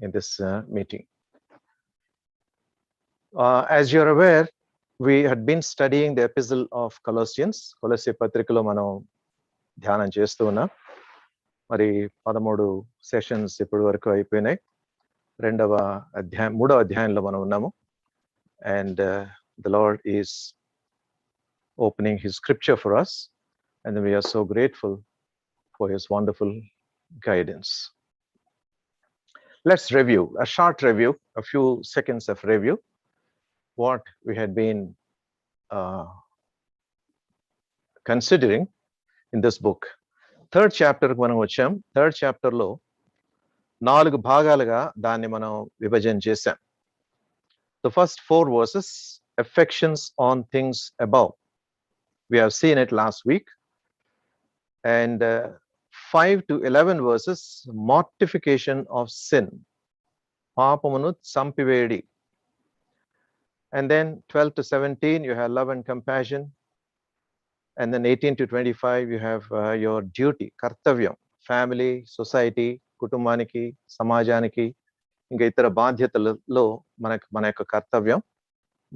in this meeting. As you're aware, we had been studying the epistle of Colossians. Colossae patrikalo manam dhyanam chestu unnam. Mari 13 sessions ఇప్పటి వరకు అయిపోయినాయి. మూడవ అధ్యాయంలో మనం ఉన్నాము. And the Lord is opening his scripture for us, and we are so grateful for his wonderful guidance. Let's review, a short review, a few seconds of review, what we had been considering in this book. Third chapter మనం వచ్చాం. Third chapter లో 4 భాగాలుగా దాన్ని మనం విభజన చేశాం. The first 4 verses, affections on things above. We have seen it last week. And 5 to 11 verses, mortification of sin. పాపమును చంపివేయడి. And then 12 to 17, you have love and compassion. And then 18 to 25, you have your duty, kartavyam, family, society, కుటుంబానికి, సమాజానికి, ఇంకా ఇతర బాధ్యతలలో మన యొక్క కర్తవ్యం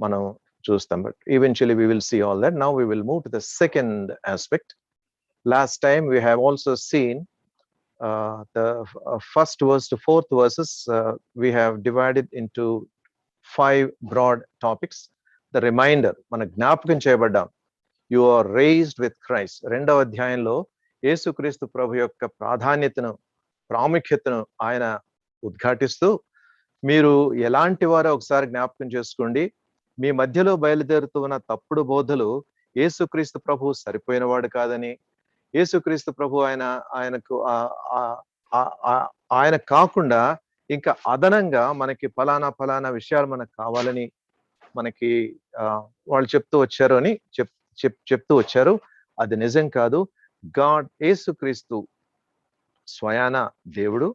మనం చూస్తాం. But eventually we will see all that. Now we will move to the second aspect. Last time we have also seen the first verse to 4th verses. We have divided into 5 broad topics. The reminder, మన జ్ఞాపకం చేయబడ్డాం. You are raised with Christ. రెండవ అధ్యాయంలో యేసుక్రీస్తు ప్రభు యొక్క ప్రాముఖ్యతను ఆయన ఉద్ఘాటిస్తూ, మీరు ఎలాంటి వారో ఒకసారి జ్ఞాపకం చేసుకోండి. మీ మధ్యలో బయలుదేరుతున్న తప్పుడు బోధలు యేసుక్రీస్తు ప్రభు సరిపోయినవాడు కాదని, యేసుక్రీస్తు ప్రభు ఆయన కాకుండా ఇంకా అదనంగా మనకి ఫలానా విషయాలు మనకు కావాలని మనకి వాళ్ళు చెప్తూ వచ్చారు అని చెప్తూ వచ్చారు. అది నిజం కాదు. గాడ్, యేసుక్రీస్తు స్వయాన దేవుడు,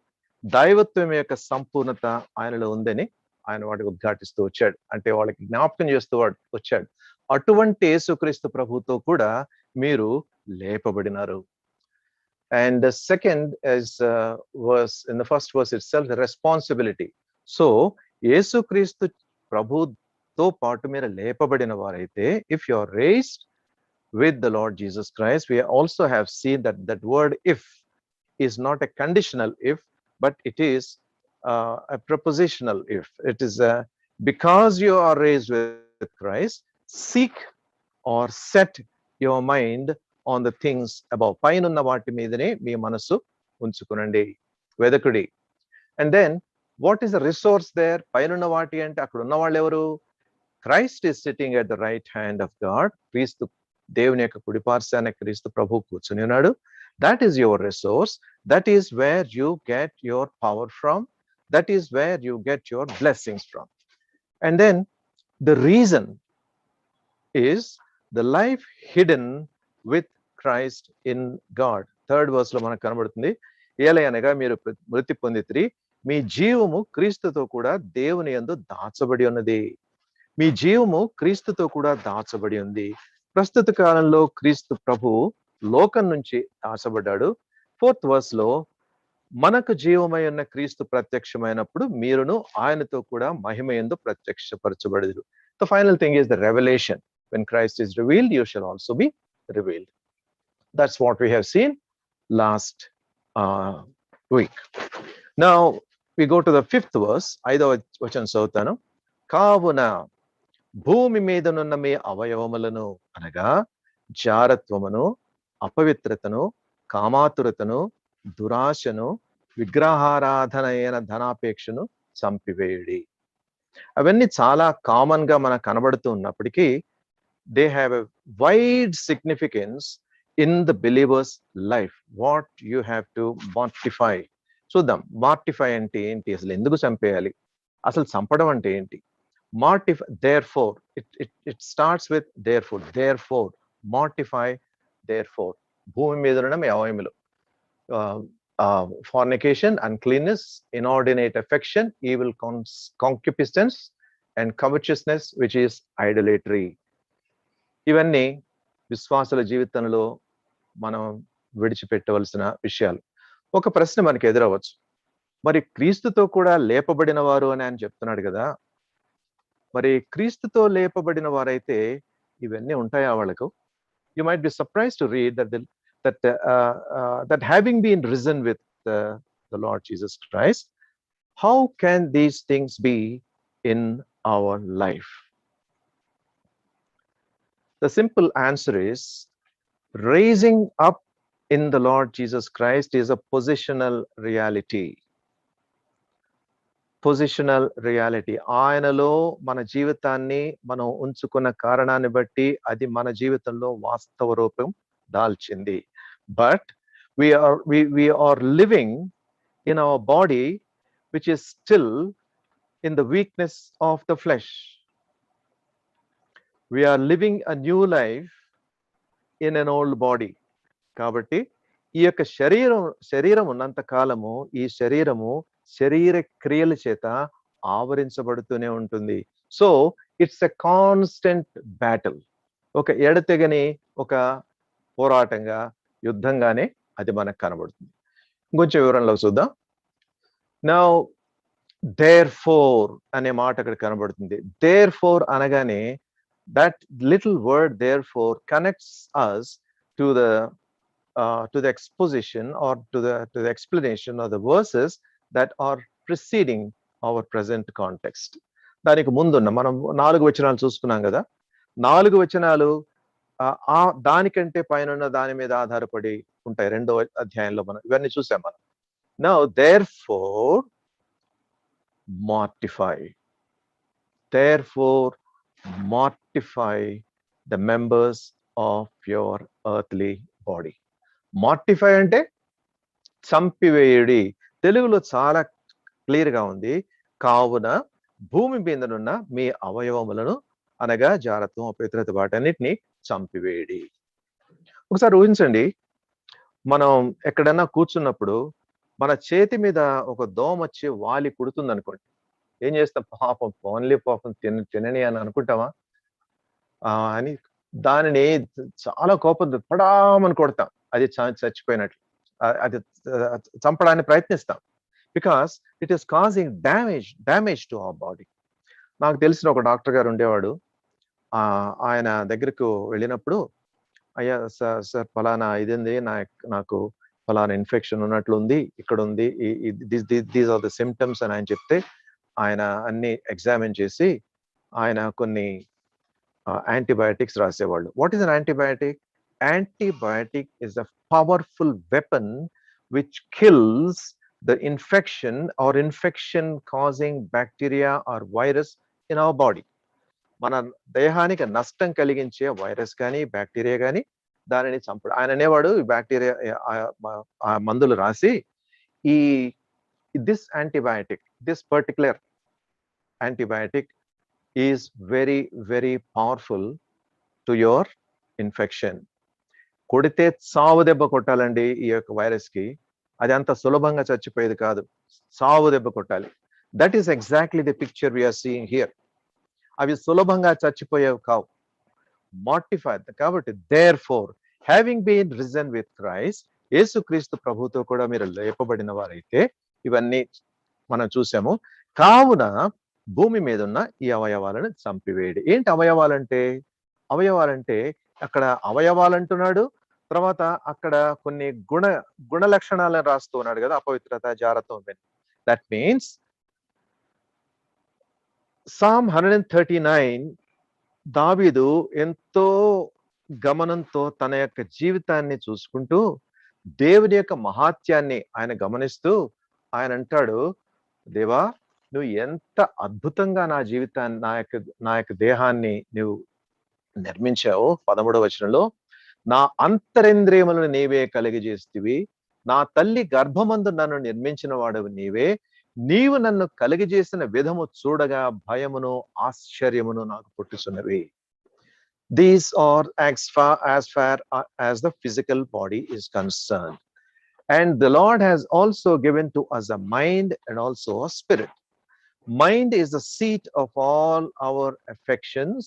దైవత్వం యొక్క సంపూర్ణత ఆయనలో ఉందని ఆయన వాటికి ఉద్ఘాటిస్తూ వచ్చాడు. అంటే వాళ్ళకి జ్ఞాపకం చేస్తూ వచ్చాడు. అటువంటి యేసుక్రీస్తు ప్రభుతో కూడా మీరు లేపబడినారు. And the second is verse, in the first verse itself, the responsibility. So యేసుక్రీస్తు ప్రభుతో పాటు మీరు లేపబడిన వారైతే, if you are raised with the Lord Jesus Christ, we also have seen that word if is not a conditional if, but it is a prepositional if. It is because you are raised with Christ, seek or set your mind on the things above. పైనున్న వాటి మీదనే మీ మనసు ఉంచుకునండి, వెదకుడి. And then what is the resource there? పైనున్న వాటి అంటే అక్కడ ఉన్న వాళ్ళు ఎవరు? Christ is sitting at the right hand of God. క్రీస్తు దేవుని యొక్క కుడిపార్శ్వాన క్రీస్తు ప్రభు కూర్చుని ఉన్నాడు. That is your resource. That is where you get your power from. That is where you get your blessings from. And then the reason is the life hidden with Christ in God. Third verse లో మనకు కనబడుతుంది, ఏలయనగా మీరు మృతి పొందితిరి, మీ జీవము క్రీస్తుతో కూడా దేవుని యందు దాచబడి ఉన్నది. మీ జీవము క్రీస్తుతో కూడా దాచబడి ఉంది. ప్రస్తుత కాలంలో క్రీస్తు ప్రభు లోకం నుంచి దాచబడ్డాడు. 4th verse లో మనకు జీవమై ఉన్న క్రీస్తు ప్రత్యక్షమైనప్పుడు మీరును ఆయనతో కూడా మహిమయందు ప్రత్యక్షపరచబడదు. The final thing is the revelation. When Christ is revealed, you shall also be revealed. That's what we have seen last week. Now we go to the 5th verse. 5వ వచనం చదువుతాను. కావున భూమి మీదనున్న మీ అవయవములను అనగా జారత్వమును, అపవిత్రతను, కామాతురతను, దురాశను, విగ్రహారాధన అయిన ధనాపేక్షను చంపివేయుడి. అవన్నీ చాలా కామన్ గా మనకు కనబడుతూ ఉన్నప్పటికీ they have a wide significance in the believer's life. What you have to mortify. చూద్దాం, మార్టిఫై అంటే ఏంటి, అసలు ఎందుకు చంపేయాలి, అసలు చంపడం అంటే ఏంటి? Mortify, therefore, it starts with therefore, mortify, therefore. భూమి మీద ఉన్న మీ అవయములు, fornication, uncleanness, inordinate affection, evil concupiscence, and covetousness, which is idolatry. ఇవన్నీ విశ్వాసుల జీవితంలో మనం విడిచిపెట్టవలసిన విషయాలు. ఒక ప్రశ్న మనకి ఎదురవచ్చు, మరి క్రీస్తుతో కూడా లేపబడిన వారు అని ఆయన చెప్తున్నాడు కదా. మరి క్రీస్తుతో లేపబడిన వారైతే ఇవన్నీ ఉంటాయా వాళ్ళకు? You might be surprised to read that having been risen with the Lord Jesus Christ, how can these things be in our life? The simple answer is raising up in the Lord Jesus Christ is a positional reality. Positional reality. ఆయనలో మన జీవితాన్ని మనం ఉంచుకున్న కారణాన్ని బట్టి అది మన జీవితంలో వాస్తవ రూపం దాల్చింది. But we are living in our body which is still in the weakness of the flesh. We are living a new life in an old body. కాబట్టి ఈ యొక్క శరీరం ఉన్నంత కాలము ఈ శరీర క్రియల చేత ఆవరించబడుతూనే ఉంటుంది. So it's a constant battle. ఒక ఎడతెగని ఒక పోరాటంగా, యుద్ధంగానే అది మనకు కనబడుతుంది. ఇంకొంచెం వివరణలో చూద్దాం. నౌ దేర్ ఫోర్ అనే మాట అక్కడ కనబడుతుంది. దేర్ ఫోర్ అనగానే that little word therefore connects us to the exposition or to the explanation of the verses that are preceding our present context. దానికి ముందున్న మనం 4 వచనాలు చూసుకున్నాం కదా. 4 వచనాలు దానికంటే పైన దాని మీద ఆధారపడి ఉంటాయి. 2వ అధ్యాయంలో మనం ఇవన్నీ చూసాం మనం. Now therefore mortify the members of your earthly body. మార్టిఫై అంటే చంపివేయుడి. తెలుగులో చాలా క్లియర్ గా ఉంది. కావున భూమి మీదనున్న మీ అవయవములను అనగా జారత్వం, అపవిత్రత వాటన్నిటిని చంపివేయుడి. ఒకసారి ఊహించండి, మనం ఎక్కడన్నా కూర్చున్నప్పుడు మన చేతి మీద ఒక దోమ వచ్చి వాలి కుడుతుంది అనుకోండి. ఏం చేస్తాం? పాపం తినని అని అనుకుంటామా? అని దానిని చాలా కోపంతో పడామని కొడతాం. అది చచ్చిపోయినట్లు, అది చంపడానికి ప్రయత్నిస్తాం. Because it is causing damage to our body. నాకు తెలిసిన ఒక డాక్టర్ గారు ఉండేవాడు. ఆయన దగ్గరకు వెళ్ళినప్పుడు, అయ్యా సార్ ఫలానా ఇదేంది, నాకు ఫలానా ఇన్ఫెక్షన్ ఉన్నట్లుంది, ఇక్కడ ఉంది, దీస్ ఆర్ ద సిమ్టమ్స్ అని ఆయన చెప్తే ఆయన అన్ని ఎగ్జామిన్ చేసి ఆయన కొన్ని యాంటీబయాటిక్స్ రాసేవాళ్ళు. What is an antibiotic? Antibiotic is a powerful weapon which kills the infection or infection causing bacteria or virus in our body. మన దేహానికి నష్టం కలిగించే వైరస్ కానీ బ్యాక్టీరియా కానీ దానిని చంపడం. ఆయన అనేవాడు ఈ బ్యాక్టీరియా మందులు రాసి this particular antibiotic is very very powerful to your infection. కొడితే సావు దెబ్బ కొట్టాలండి ఈ యొక్క వైరస్ కి. అది అంత సులభంగా చచ్చిపోయేది కాదు, సావు దెబ్బ కొట్టాలి. That is exactly the picture we are seeing here. అవి సులభంగా చచ్చిపోయేవి కావు, మార్టిఫైడ్. కాబట్టి therefore having been risen with Christ, యేసుక్రీస్తు ప్రభుతో కూడా మీరు లేపబడిన వారైతే, ఇవన్నీ మనం చూసాము. కావున భూమి మీద ఉన్న ఈ అవయవాలను చంపివేయడు. ఏంటి అవయవాలంటే అక్కడ అవయవాలు అంటున్నాడు, తర్వాత అక్కడ కొన్ని గుణ లక్షణాలను రాస్తూ ఉన్నాడు కదా, అపవిత్రత, జారత్వం. దట్ మీన్స్ Psalm 139 దావీదు ఎంతో గమనంతో తన యొక్క జీవితాన్ని చూసుకుంటూ దేవుని యొక్క మహాత్యాన్ని ఆయన గమనిస్తూ ఆయన అంటాడు, దేవా నువ్వు ఎంత అద్భుతంగా నా జీవితాన్ని, నా యొక్క దేహాన్ని నువ్వు నిర్మించావు. 13వ వచనంలో, నా అంతరింద్రియములను నీవే కలిగజేస్తివి, నా తల్లి గర్భమందు నన్ను నిర్మించిన వాడవు నీవే, నీవు నన్ను కలిగజేసిన విధము చూడగా భయమును ఆశ్చర్యమును నాకు పుట్టుచున్నవి. These are as far as the physical body is concerned. And the Lord has also given to us a mind and also a spirit. Mind is the seat of all our affections,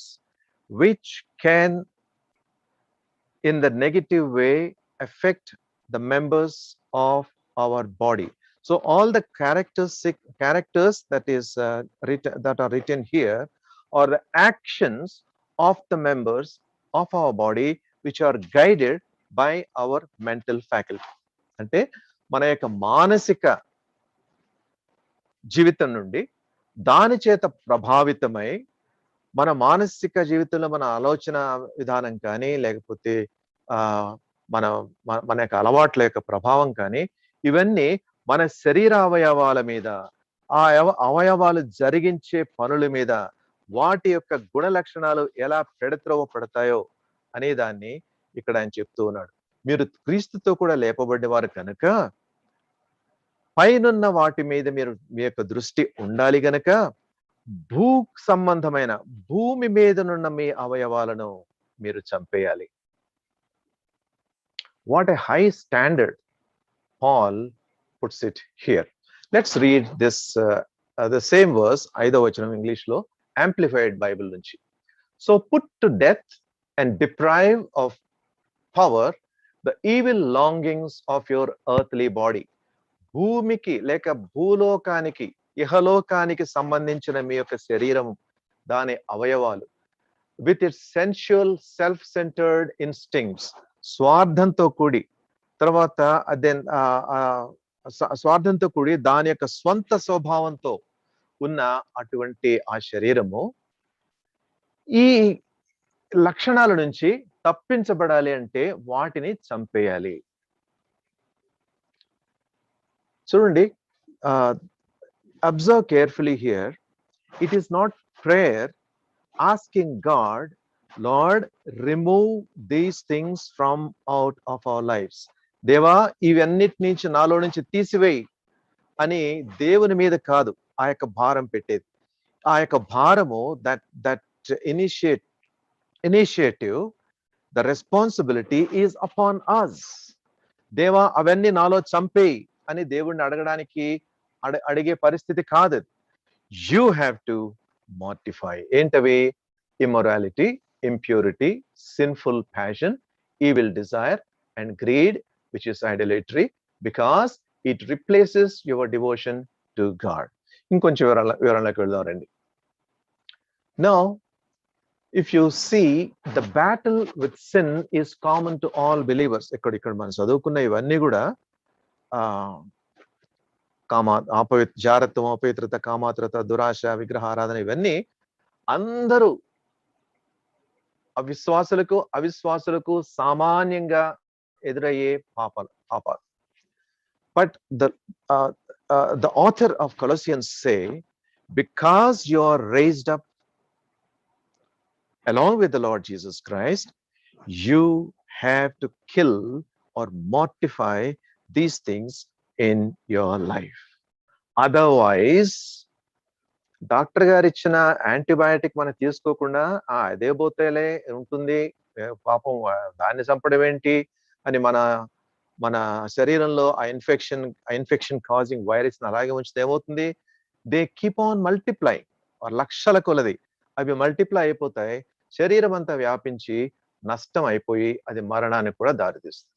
which can in the negative way affect the members of our body. So all the characters that are written here are the actions of the members of our body which are guided by our mental faculty. అంటే మన యొక్క మానసిక జీవితం నుండి దాని చేత ప్రభావితమై మన మానసిక జీవితంలో మన ఆలోచన విధానం కానీ లేకపోతే ఆ మన మన యొక్క అలవాట్ల యొక్క ప్రభావం కానీ ఇవన్నీ మన శరీర అవయవాల మీద ఆ అవయవాలు జరిగించే పనుల మీద వాటి యొక్క గుణ లక్షణాలు ఎలా పెడత్రవ పడతాయో అనే దాన్ని ఇక్కడ ఆయన చెప్తూ ఉన్నాడు. మీరు క్రీస్తుతో కూడా లేపబడ్డవారు కనుక పైనున్న వాటి మీద మీ యొక్క దృష్టి ఉండాలి గనక భూ సంబంధమైన భూమి మీదనున్న మీ అవయవాలను మీరు చంపేయాలి. What a high standard Paul puts it here. Let's read this the same verse, ఐదో వచనం ఇంగ్లీష్ లో amplified బైబిల్ నుంచి. So put to death and deprive of power the evil longings of your earthly body. భూమికి లేక భూలోకానికి ఇహలోకానికి సంబంధించిన మీ యొక్క శరీరం దాని అవయవాలు with its sensual self-centered instincts, స్వార్థంతో కూడి తర్వాత స్వార్థంతో కూడి దాని యొక్క స్వంత స్వభావంతో ఉన్న అటువంటి ఆ శరీరము ఈ లక్షణాల నుంచి తప్పించబడాలి అంటే వాటిని చంపేయాలి. చూడండి, observe carefully here. It is not prayer asking God, Lord, remove these things from out of our lives. దేవా ఇవన్నిటి నుంచి నాలో నుంచి తీసివేయి అని దేవుని మీద కాదు ఆ యొక్క భారం పెట్టేది. ఆ యొక్క భారము that initiative, the responsibility is upon us. దేవా అవన్నీ నాలో చంపేయి అని దేవుణ్ణి అడగడానికి అడిగే పరిస్థితి కాదు. You have to mortify. ఏంటవి? Immorality, impurity, sinful passion, evil desire and greed, which is idolatry, because it replaces your devotion to God. ఇంకొంచెం వివరణలోకి వెళ్దాం రండి. Now, if you see, the battle with sin is common to all believers. ఇక్కడ మనం చదువుకున్న ఇవన్నీ కూడా జారత్వం, అపవిత్రత, కామాత్రత, దురాశ, విగ్రహారాధన ఇవన్నీ అందరూ అవిశ్వాసులకు సామాన్యంగా ఎదురయ్యే పాపాలు. But the author of Colossians say, because you are raised up along with the Lord Jesus Christ, you have to kill or mortify these things in your life. Otherwise, doctor గారు ఇచ్చిన యాంటీబయాటిక్ మనం తీసుకోకుండా అదే పోతేలే ఉంటుంది, పాపం దాన్ని చంపడం ఏంటి అని మన శరీరంలో ఆ ఇన్ఫెక్షన్ కాజింగ్ వైరస్ అలాగే ఉంచితే ఏమవుతుంది? దే కీప్ ఆన్ మల్టిప్లై, లక్షల కొలది అవి మల్టిప్లై అయిపోతాయి, శరీరం అంతా వ్యాపించి నష్టం అయిపోయి అది మరణానికి కూడా దారితీస్తుంది.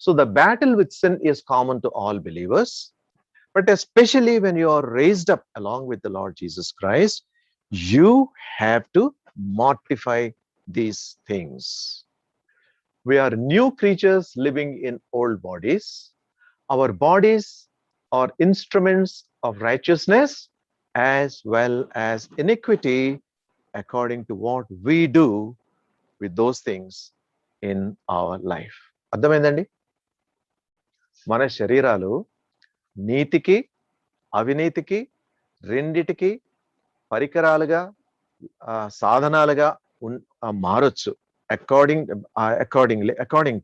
So the battle with sin is common to all believers, but especially when you are raised up along with the Lord Jesus Christ, you have to mortify these things. We are new creatures living in old bodies. Our bodies are instruments of righteousness as well as iniquity, according to what we do with those things in our life. అర్థమైందండి? మన శరీరాలు నీతికి అవినీతికి రెండిటికి పరికరాలుగా సాధనాలుగా మారొచ్చు according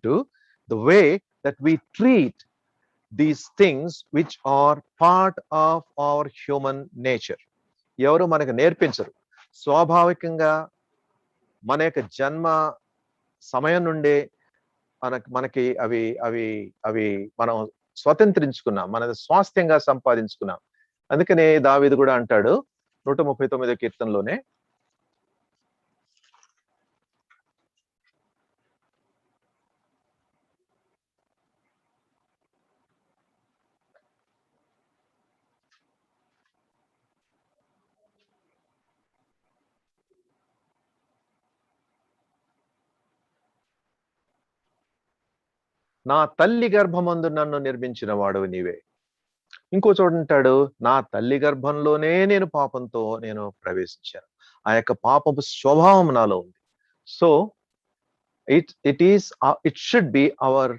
to the way that we treat these things which are part of our human nature. ఎవరు మనకు నేర్పించరు. స్వాభావికంగా మన యొక్క జన్మ సమయం నుండే మనకి అవి మనం స్వతంత్రించుకున్నాం, మనది స్వాస్థ్యంగా సంపాదించుకున్నాం. అందుకనే దావీదు కూడా అంటాడు 139వ కీర్తనలోనే, నా తల్లి గర్భమందు నన్ను నిర్మించిన వాడు నీవే. ఇంకో చోట అంటాడు, నా తల్లి గర్భంలోనే నేను పాపంతో నేను ప్రవేశించాను. ఆ యొక్క పాపపు స్వభావం నాలో ఉంది. So it should be our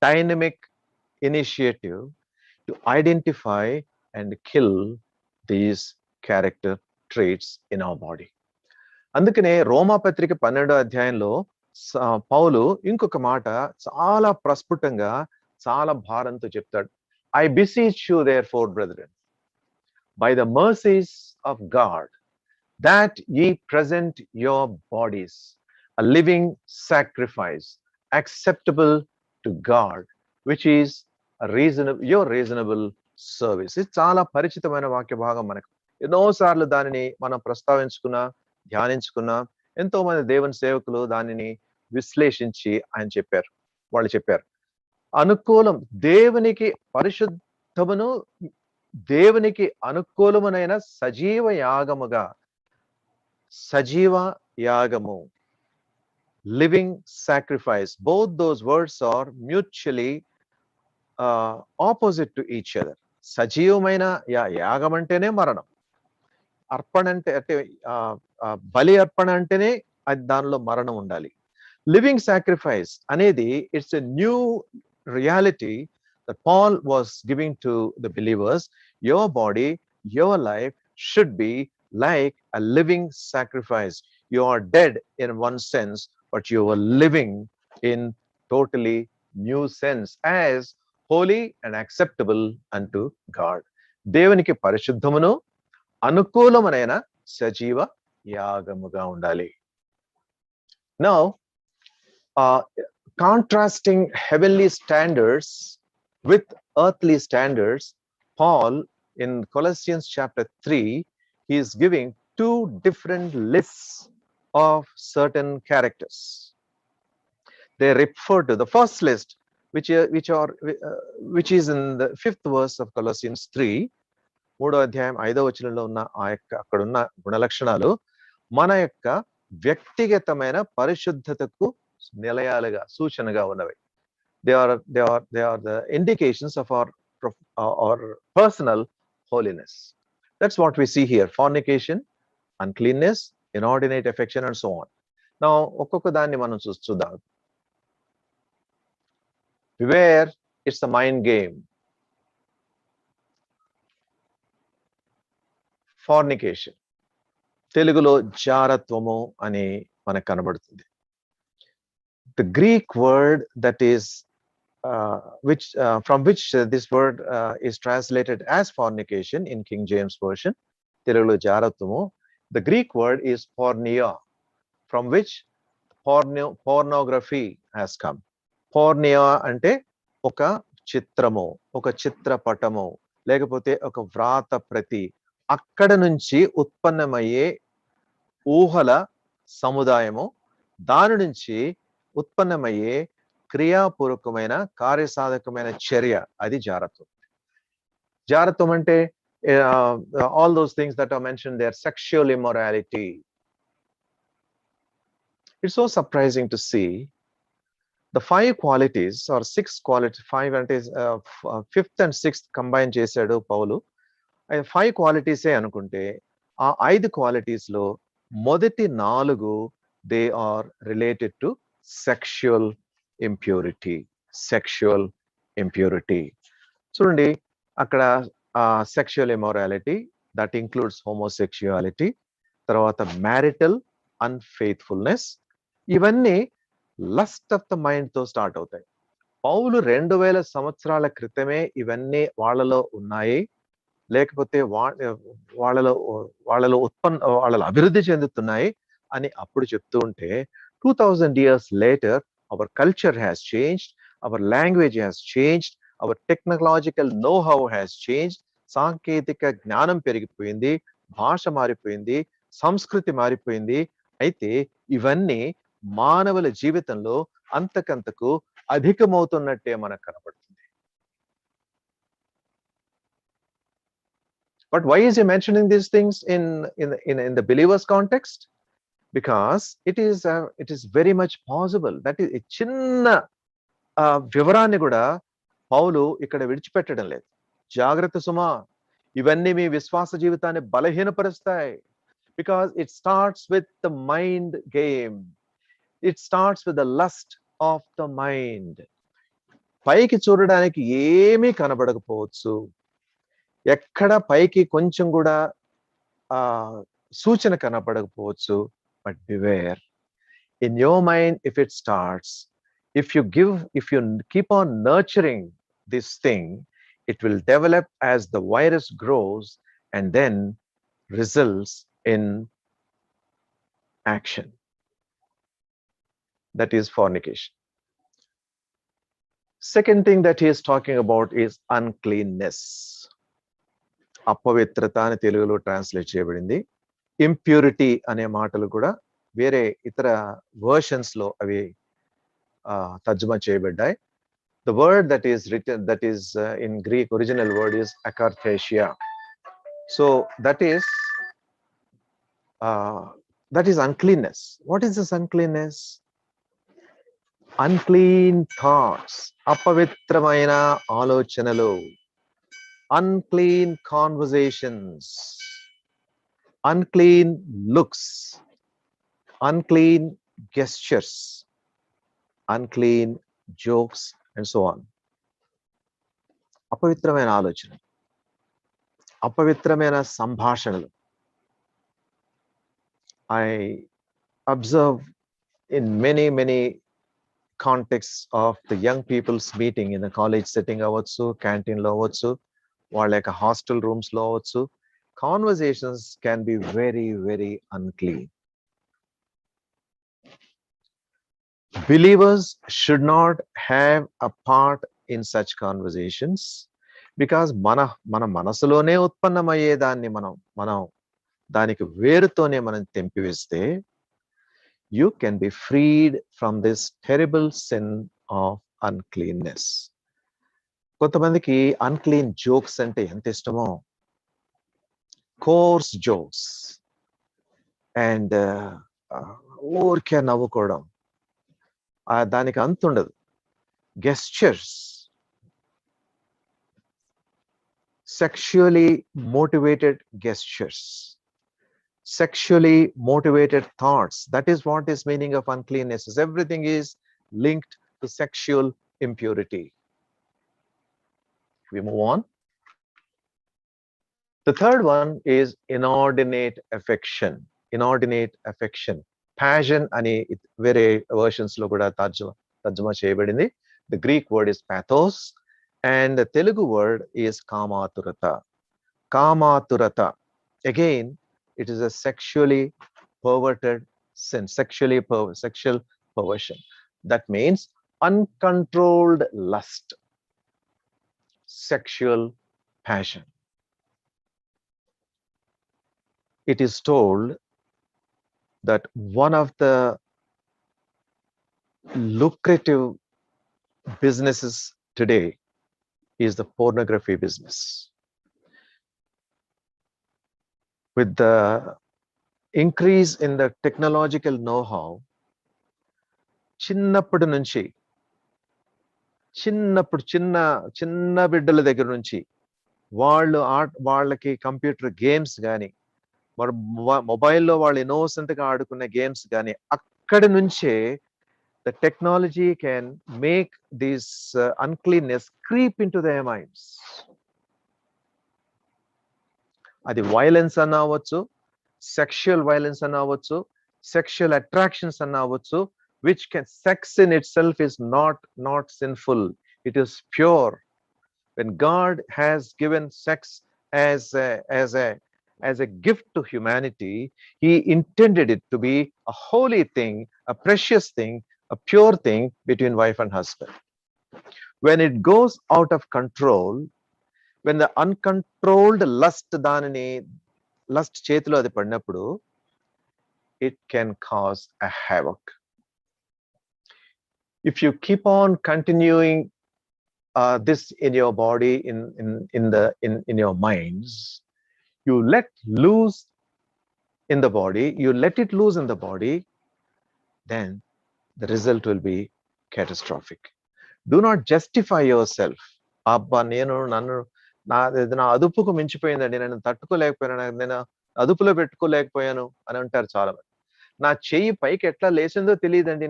dynamic initiative to identify and kill these character traits in our body. అందుకనే రోమా పత్రిక 12వ అధ్యాయంలో పౌలు ఇంకొక మాట చాలా ప్రస్ఫుటంగా చాలా భారంతో చెప్తాడు. I beseech you therefore, brethren, by the mercies of God, that ye present your bodies a living sacrifice, acceptable to God, which is your reasonable service. ఇది చాలా పరిచితమైన వాక్య భాగం మనకు. ఎన్నోసార్లు దానిని మనం ప్రస్తావించుకున్నా, ధ్యానించుకున్నా. ఎంతో మంది దేవుని సేవకులు దానిని విశ్లేషించి వాళ్ళు చెప్పారు. అనుకూలం, దేవునికి పరిశుద్ధమును దేవునికి అనుకూలమునైన సజీవ యాగము, living sacrifice. Both those words are mutually opposite to each other. సజీవమైన యాగం అంటేనే మరణం, అర్పణ అంటే బలి అర్పణ అంటేనే అది దానిలో మరణం ఉండాలి. లివింగ్ సాక్రిఫైస్ అనేది it's a new reality that Paul was giving to the believers. Your body, your life should be like a living sacrifice. You are dead in one sense, but you are living in totally new sense as holy and acceptable unto God. దేవునికి పరిశుద్ధమును అనుకూలమైన సజీవ యాగముగా ఉండాలి. Now, contrasting heavenly standards with earthly standards, Paul in Colossians chapter 3, he is giving two different lists of certain characters. They refer to the first list, which is in the 5th verse of Colossians 3. 3వ అధ్యాయం 5వ వచనంలో ఉన్న అక్కడున్న గుణలక్షణాలు మన యొక్క వ్యక్తిగతమైన పరిశుద్ధతకు నిలయాలుగా సూచనగా ఉన్నవి. They are the indications of our personal holiness. That's what we see here: fornication, uncleanness, inordinate affection, and so on. Now, ఒక్కొక్క దాన్ని మనం చూద్దాం. Beware, it's a mind game. Fornication, తెలుగులో జారత్వము అని మనకు కనబడుతుంది. The Greek word that is from which this word is translated as fornication in King James version, తెలుగులో జారత్వము. The Greek word is porneia, from which pornography has come. Porneia అంటే ఒక చిత్రము, ఒక చిత్రపటము, లేకపోతే ఒక వ్రాత ప్రతి. అక్కడ నుంచి ఉత్పన్నమయ్యే ఊహల సముదాయము, దాని నుంచి ఉత్పన్నమయ్యే క్రియాపూర్వకమైన కార్యసాధకమైన చర్య, అది జారత్వం. జారత్వం అంటే all those things that are mentioned there, sexual immorality. It's so surprising to see the 5 qualities or 6 qualities, 5 అంటే 5th and 6th కంబైన్ చేశాడు పౌలు. 5 క్వాలిటీసే అనుకుంటే ఆ 5 క్వాలిటీస్ లో మొదటి 4 they are related to sexual impurity. చూడండి, అక్కడ sexual immorality, that includes homosexuality, తర్వాత marital unfaithfulness. ఇవన్నీ లస్ట్ ఆఫ్ ద మైండ్ తో స్టార్ట్ అవుతాయి. పౌలు 2000 సంవత్సరాల క్రితమే ఇవన్నీ వాళ్ళలో ఉన్నాయి, లేకపోతే వాళ్ళలో అభివృద్ధి చెందుతున్నాయి అని అప్పుడు చెప్తూ ఉంటే, 2000 years later our culture has changed, our language has changed, our technological know-how has changed. సాంకేతిక జ్ఞానం పెరిగిపోయింది, భాష మారిపోయింది, సంస్కృతి మారిపోయింది. అయితే ఇవన్నీ మానవుల జీవితంలో అంతకంతకు అధికమవుతున్నట్టే మనకు కనబడుతుంది. But why is he mentioning these things in the believers context? Because it is very much possible that is చిన్న ఆ వివరాన్ని కూడా పౌలు ఇక్కడ విడిచిపెట్టడం లేదు. జాగ్రత్త సుమా, ఇవన్నీ మీ విశ్వాస జీవితాన్ని బలహీనపరుస్తాయి. Because it starts with the mind game. It starts with the lust of the mind. పైకి చూడడానికి ఏమీ కనబడకపోవచ్చు, ఎక్కడ పైకి కొంచెం కూడా ఆ సూచన కనపడకపోవచ్చు. But beware, in your mind, if it starts, if you keep on nurturing this thing, it will develop as the virus grows and then results in action. That is fornication. Second thing that he is talking about is uncleanness. అపవిత్రత అని తెలుగులో translate చేయబడింది. Impurity అనే మాటలు కూడా వేరే ఇతర versions లో అవి తర్జుమా చేయబడ్డాయి. The word that is written, that is in Greek, original word is akarthesia. So that is uncleanness. What is this uncleanness? Unclean thoughts, అపవిత్రమైన ఆలోచనలు, unclean conversations, unclean looks, unclean gestures, unclean jokes, and so on. అపవిత్రమైన ఆలోచన, అపవిత్రమైన సంభాషణలు. I observe in many contexts of the young people's meeting in a college setting అవ్వచ్చు, canteen లో అవ్వచ్చు, వాళ్ళ యొక్క హాస్టల్ రూమ్స్ లో అవ్వచ్చు, conversations can be very unclean. Believers should not have a part in such conversations, because మన మనసులోనే ఉత్పన్నమయ్యే దాన్ని మనం దానికి వేరుతోనే మనం తెంపివేస్తే, you can be freed from this terrible sin of uncleanness. కొంతమందికి unclean jokes అంటే ఎంత ఇష్టమో, coarse jokes and ఊరికే నవ్వుకోవడం, దానికి అంతుండదు. Gestures, sexually motivated gestures, sexually motivated thoughts. That is what is meaning of uncleanness. Everything is linked to sexual impurity. We move on. The third one is inordinate affection. Inordinate affection. Passion అని వేరే versions లో కూడా తర్జుమా చేయబడింది. The Greek word is pathos and the Telugu word is kamaturata. Kamaturata, again, it is a sexually perverted sin, sexual perversion. That means uncontrolled lust, sexual passion. It is told that one of the lucrative businesses today is the pornography business. With the increase in the technological know-how, చిన్నప్పటి నుంచి చిన్న బిడ్డల దగ్గర నుంచి వాళ్ళకి computer games కానీ, మొబైల్లో వాళ్ళు ఇన్నోసెంట్ గా ఆడుకునే గేమ్స్ కానీ, అక్కడి నుంచే the technology can make this uncleanness creep into their minds. అది వైలెన్స్ అన్న అవ్వచ్చు, సెక్షువల్ వైలెన్స్ అన్న అవ్వచ్చు, సెక్షువల్ అట్రాక్షన్స్ అన్న అవ్వచ్చు, which can, sex in itself is not sinful, it is pure. When God has given sex as a gift to humanity, he intended it to be a holy thing, a precious thing, a pure thing between wife and husband. When it goes out of control, when the uncontrolled lust చేతిలో అది పడినప్పుడు, it can cause a havoc. If you keep on continuing this in your body, in your minds, you let loose in the body, you let it loose in the body, then the result will be catastrophic. Do not justify yourself. అబ్బా నా అదుపుకు మించిపోయిందండి, నేను తట్టుకోలేకపోయాను, నేను అదుపులో పెట్టుకోలేకపోయాను అని అంటారు చాలా మంది. నా చెయ్యి పైకి ఎట్లా లేచిందో తెలియదండి,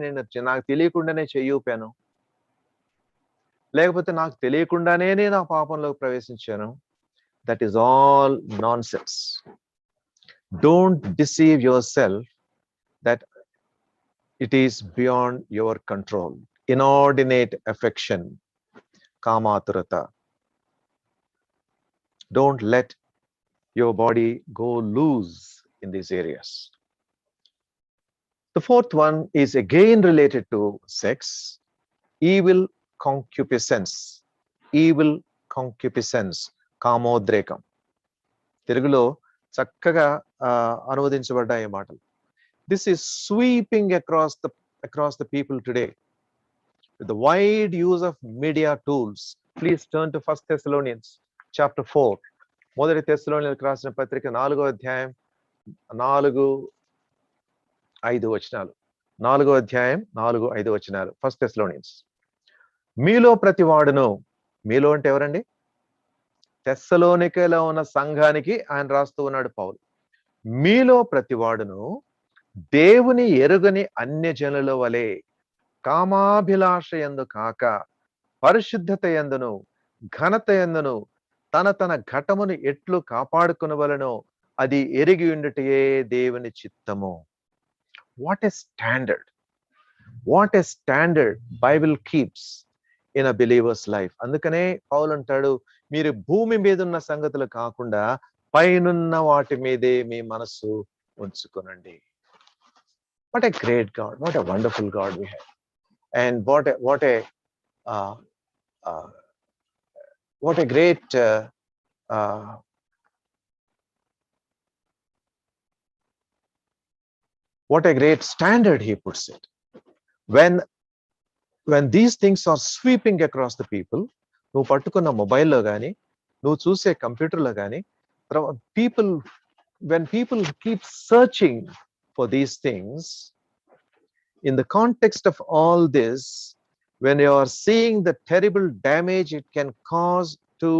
నాకు తెలియకుండానే చెయ్యి ఊపాను, లేకపోతే నాకు తెలియకుండానే నేను ఆ పాపంలోకి ప్రవేశించాను. That is all nonsense. Don't deceive yourself that it is beyond your control. Inordinate affection, kamaturata. Don't let your body go loose in these areas. The fourth one is again related to sex, evil concupiscence. Evil concupiscence, కామోద్రేకం. తెలుగులో చక్కగా అనువదించబడ్డాయి మాటలు. This is sweeping across the people today with the wide use of media tools. Please turn to 1 Thessalonians chapter 4. మొదటి తెస్సలోనికీయులకు రాసిన పత్రిక 4వ అధ్యాయం 4-5 వచనాలు. 4వ అధ్యాయం 4-5 వచనాలు. 1 Thessalonians. మీలో ప్రతివాడును, మీలో అంటే ఎవరండి? తెస్సలోనికలో ఉన్న సంఘానికి ఆయన రాస్తూ ఉన్నాడు పౌలు. మీలో ప్రతివాడును దేవుని ఎరుగని అన్యజనుల వలె కామాభిలాష యందు కాక పరిశుద్ధత యందును ఘనత యందును తన ఘటమును ఎట్లు కాపాడుకొనవలెనో అది ఎరిగి ఉండుటయే దేవుని చిత్తము. What a standard, what a standard Bible keeps in a believers life. అందుకనే పౌలు అంటాడు, మీరు భూమి మీద ఉన్న సంగతులు కాకుండా పైనున్న వాటి మీదే మీ మనస్సు ఉంచుకొనండి. What a great God, what a wonderful God we have, and what a great what a great standard he puts it. When these things are sweeping across the people, నువ్వు పట్టుకున్న మొబైల్లో కానీ నువ్వు చూసే కంప్యూటర్లో కానీ when people keep searching for these things, in the context of all this, when you are seeing the terrible damage it can cause to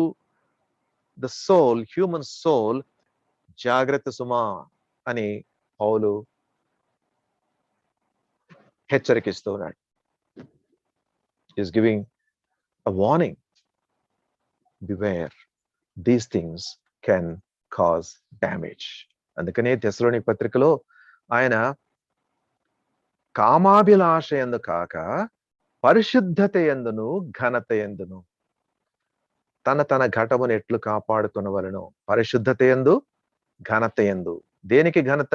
the soul, human soul, జాగ్రత్త సుమా అని పౌలు హెచ్చరికిస్తూ ఉన్నాడు. Is giving a warning. Beware, these things can cause damage. అందుకనే తెస్సలోనిక పత్రికలో ఆయన కామాభిలాష యందు కాక పరిశుద్ధత యందును ఘనత యందును తన ఘటమును ఎట్లు కాపాడుకొనవలెనో. పరిశుద్ధత యందు ఘనత యందు. దేనికి ఘనత?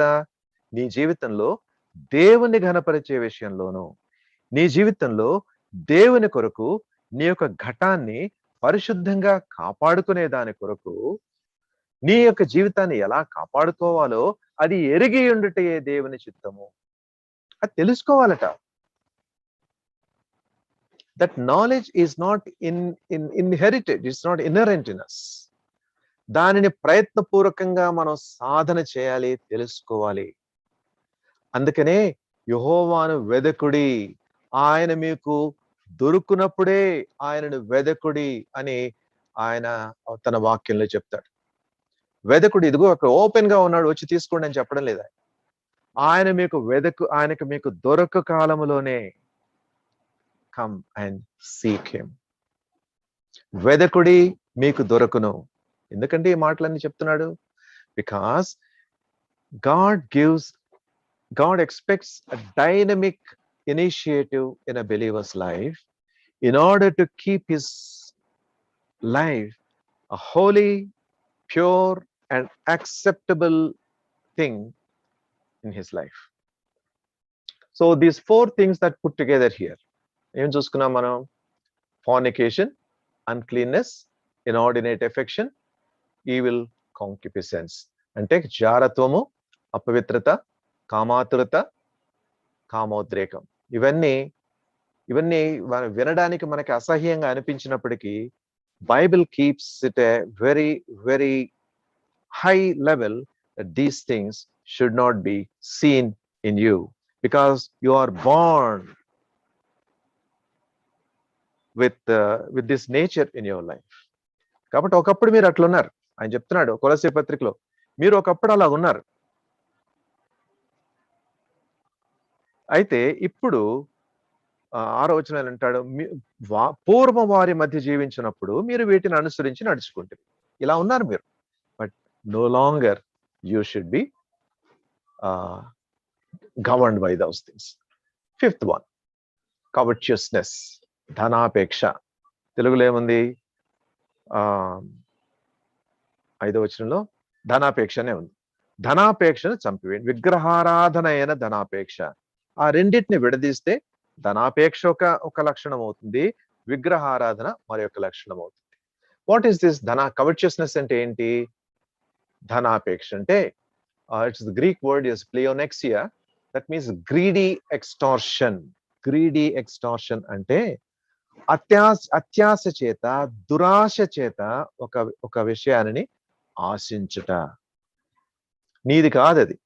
నీ జీవితంలో దేవుని ఘనపరిచే విషయంలోను, నీ జీవితంలో దేవుని కొరకు నీ యొక్క ఘటాన్ని పరిశుద్ధంగా కాపాడుకునే దాని కొరకు నీ యొక్క జీవితాన్ని ఎలా కాపాడుకోవాలో అది ఎరిగి ఉండుటే దేవుని చిత్తము. అది తెలుసుకోవాలట. That knowledge is not inherited, it's not inherent in us. దానిని ప్రయత్నపూర్వకంగా మనం సాధన చేయాలి, తెలుసుకోవాలి. అందుకనే యెహోవాను వెదకుడి, ఆయన మీకు దొరుకునప్పుడే ఆయనను వెదకుడి అని ఆయన తన వాక్యంలో చెప్తాడు. వెదకుడు, ఇదిగో అక్కడ ఓపెన్ గా ఉన్నాడు, వచ్చి తీసుకోండి అని చెప్పడం లేదా. ఆయనకు మీకు దొరక కాలములోనే come and seek him. వెదకుడి మీకు దొరకును. ఎందుకంటే ఈ మాటలన్నీ చెప్తున్నాడు? Because God expects a dynamic initiative in a believer's life in order to keep his life a holy, pure and acceptable thing in his life. So these 4 things that put together here, ఏం చూసుకున్నాం మనం? fornication, uncleanness, inordinate affection, evil concupiscence. అంటే జారత్వము, అపవిత్రత, కామాతురత, కామోద్రేకం. ఇవన్నీ వినడానికి మనకి అసహ్యంగా అనిపించినప్పటికీ Bible keeps it a very very high level that these things should not be seen in you because you are born with this nature in your life. కాబట్టి ఒకప్పుడు మీరు అట్లున్నారు. ఆయన చెప్తున్నాడు కొలస్సీ పత్రికలో, మీరు ఒకప్పుడు అలా ఉన్నారు. అయితే ఇప్పుడు 6వ వచనంలో అంటాడు, పూర్వం వారి మధ్య జీవించినప్పుడు మీరు వీటిని అనుసరించి నడుచుకుంటారు. ఇలా ఉన్నారు మీరు. But no longer you should be governed by those things. 5th one, covetousness, ధనాపేక్ష. తెలుగులో ఏముంది? 5వ వచనంలో ధనాపేక్షనే ఉంది. ధనాపేక్షను చంపివేయండి. విగ్రహారాధన అయిన ధనాపేక్ష. ఆ రెండింటిని విడదీస్తే ధనాపేక్ష ఒక లక్షణం అవుతుంది, విగ్రహారాధన మరి ఒక లక్షణం అవుతుంది. వాట్ ఈస్ దిస్ కవర్చియస్నెస్ అంటే ఏంటి? ధనాపేక్ష అంటే it's the Greek word is pleonexia. That means greedy extortion. Greedy extortion అంటే అత్యాశ చేత, దురాశ చేత ఒక విషయాన్ని ఆశించుట. నీది కాదు, అది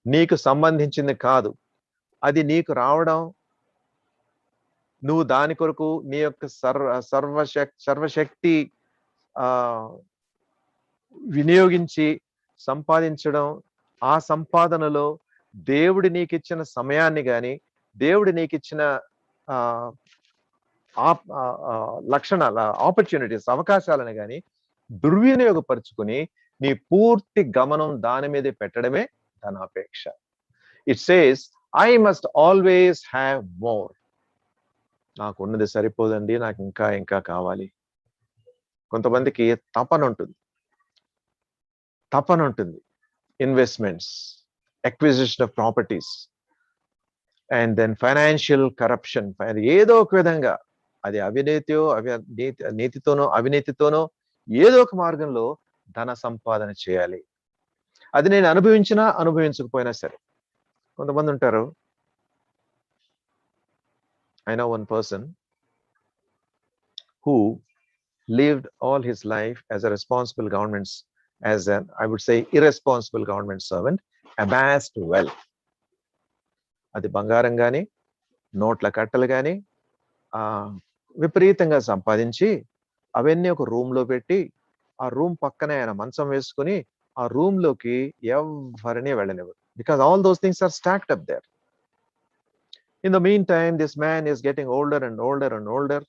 నీకు సంబంధించింది కాదు, అది నీకు రావడం, నువ్వు దాని కొరకు నీ యొక్క సర్వశక్తి వినియోగించి సంపాదించడం, ఆ సంపాదనలో దేవుడు నీకిచ్చిన సమయాన్ని గాని, దేవుడు నీకిచ్చిన లక్షణాల ఆపర్చునిటీస్, అవకాశాలను గాని దుర్వినియోగపరుచుకుని నీ పూర్తి గమనం దాని మీదే పెట్టడమే ధనాపేక్ష. It says I must always have more. నాకు ఉన్నది సరిపోదండి, నాకు ఇంకా ఇంకా కావాలి. కొంతమందికి తపన ఉంటుంది. Investments, acquisition of properties, and then financial corruption. ఏదో ఒక విధంగా, అది నీతితోనో అవినీతితోనో ఏదో ఒక మార్గంలో ధన సంపాదన చేయాలి. అది నేను అనుభవించకపోయినా సరే. కొంతమంది ఉంటారు. I know one person who lived all his life as a responsible government, as an, I would say, irresponsible government servant, amassed wealth. అది బంగారం గాని, నోట్ల కట్టలు గాని విపరీతంగా సంపాదించి అవన్నీ ఒక రూమ్ లో పెట్టి, ఆ రూమ్ పక్కనే ఆయన మంచం వేసుకుని ఆ రూమ్ లోకి ఎవరిని వెళ్ళనివ్వరు. Because all those things are stacked up there. In the meantime, this man is getting older and older and older.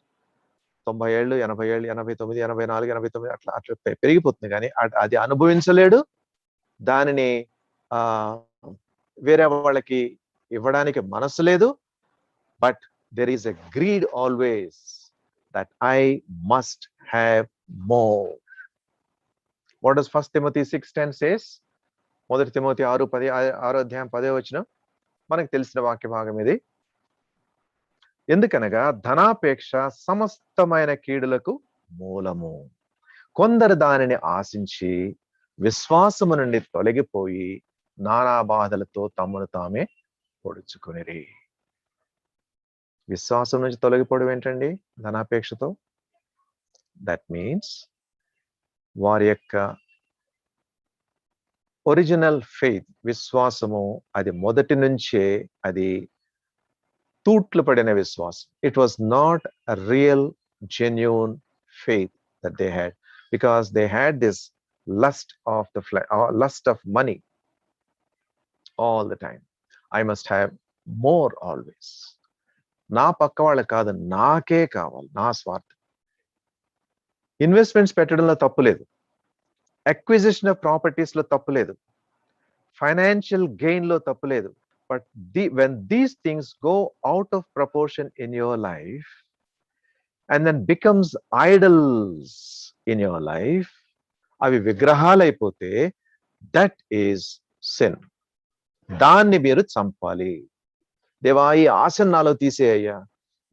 90 ఏళ్ళు, 80 ఏళ్ళు, 89, 84, 89 అట్లా పెరిగిపోతుంది. కానీ అది అనుభవించలేడు. దానిని వేరే వాళ్ళకి ఇవ్వడానికి మనసు లేదు. But there is a greed always that I must have more. What does 1 Timothy 6:10 says? 1 Timothy 6 అధ్యాయం 10వ వచనం మనకు తెలిసిన వాక్య భాగం ఇది. ఎందుకనగా ధనాపేక్ష సమస్తమైన కీడులకు మూలము. కొందరు దానిని ఆశించి విశ్వాసము నుండి తొలగిపోయి నానా బాధలతో తమను తామే పొడుచుకొనిరి. విశ్వాసం నుంచి తొలగిపోవడం ఏంటండి? ధనాపేక్షతో. దట్ మీన్స్ వారి యొక్క ఒరిజినల్ ఫెయిత్, విశ్వాసము, అది మొదటి నుంచే అది తూట్లు పడిన విశ్వాసం. It was not a real genuine faith that they had, because they had this lust of money all the time. I must have more always. నా పక్క వాళ్ళకి కాదు, నాకే కావాలి, నా స్వార్థం. ఇన్వెస్ట్మెంట్స్ పెట్టడంలో తప్పులేదు, అక్విజిషన్ ఆఫ్ ప్రాపర్టీస్ లో తప్పులేదు, ఫైనాన్షియల్ గెయిన్ లో తప్పులేదు. But when these things go out of proportion in your life and then becomes idols in your life, అవి విగ్రహాలైపోతే దట్ ఈస్ సిన్. దాన్ని మీరు చంపాలి. దేవా, ఈ ఆశను నాలో తీసేయ్యా,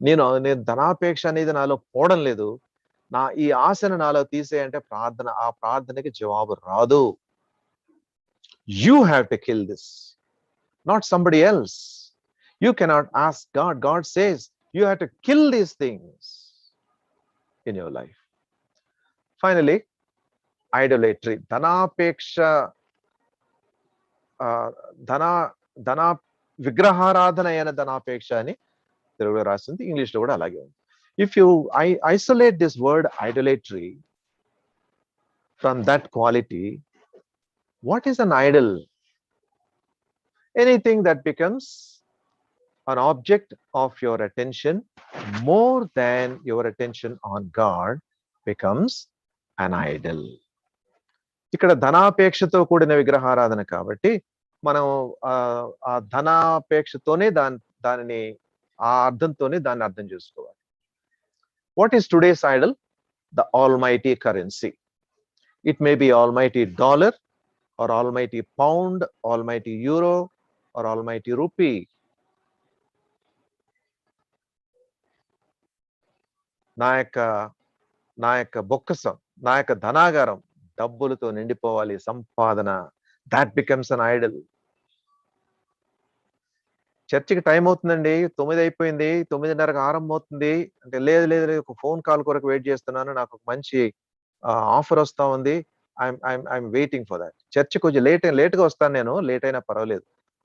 నేను ధనాపేక్ష అనేది నాలో పోవడం లేదు, ఈ ఆశను నాలో తీసేయంటే ఆ ప్రార్థనకి జవాబు రాదు. You have to kill this, not somebody else. You cannot ask God. God says you have to kill these things in your life. Finally, idolatry. ధనాపేక్ష, విగ్రహారాధన అయిన ధనాపేక్ష అని తెలుగులో రాసింది, ఇంగ్లీష్లో కూడా అలాగే ఉంది. If you isolate this word idolatry from that quality, what is an idol? Anything that becomes an object of your attention more than your attention on God becomes an idol. ఇక్కడ ధనాపేక్షతో కూడిన విగ్రహారాధన కాబట్టి మనం ఆ ధనాపేక్షతోనే దానిని ఆ అర్థంతోనే దాన్ని అర్థం చేసుకోవాలి. What is today's Idol? The almighty currency. It may be almighty dollar or almighty pound, almighty euro, or almighty rupee. నా యొక్క బొక్కసం, నా యొక్క ధనాగారం డబ్బులతో నిండిపోవాలి, సంపాదన. That becomes an idol. చర్చికి టైం అవుతుందండి, 9 అయిపోయింది, 9:30కి ఆరంభం అవుతుంది అంటే, లేదు లేదు లేదు, ఒక ఫోన్ కాల్ కొరకు వెయిట్ చేస్తున్నాను, నాకు ఒక మంచి ఆఫర్ వస్తా ఉంది, I'm waiting for that. Church కొంచెం లేట్గా వస్తాను, నేను లేట్ అయినా పర్వాలేదు,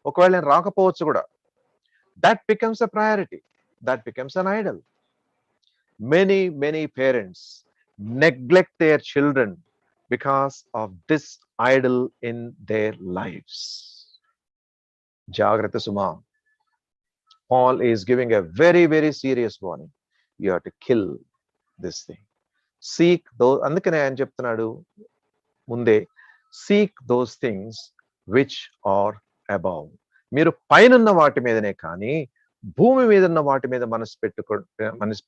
ఒకవేళ నేను రాకపోవచ్చు కూడా. That becomes a priority, that becomes an idol. Many parents neglect their children because of this idol in their lives. Jagrata Suma. Paul is giving a very serious warning. You have to kill this thing. Seek those, andukane ఆయన చెప్తున్నాడు ముందే, seek those things which are above. మీరు పైనున్న వాటి మీదనే కానీ భూమి మీద ఉన్న వాటి మీద మనసు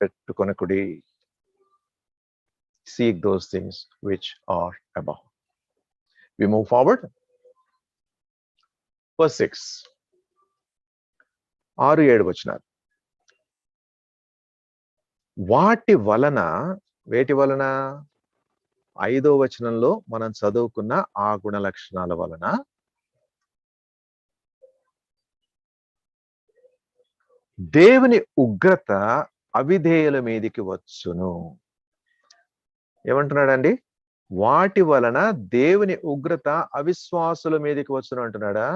పెట్టుకొనకుడి. Seek those things which are above. We move forward. Verse 6. 6-7 వచనాలు. వేటి వలన 5వ వచనంలో మనం చదువుకున్న ఆ గుణ లక్షణాల వలన దేవుని ఉగ్రత అవిధేయుల మీదికి వచ్చును. ఏమంటున్నాడండి? వాటి వలన దేవుని ఉగ్రత అవిశ్వాసుల మీదకి వచ్చును అంటున్నాడా?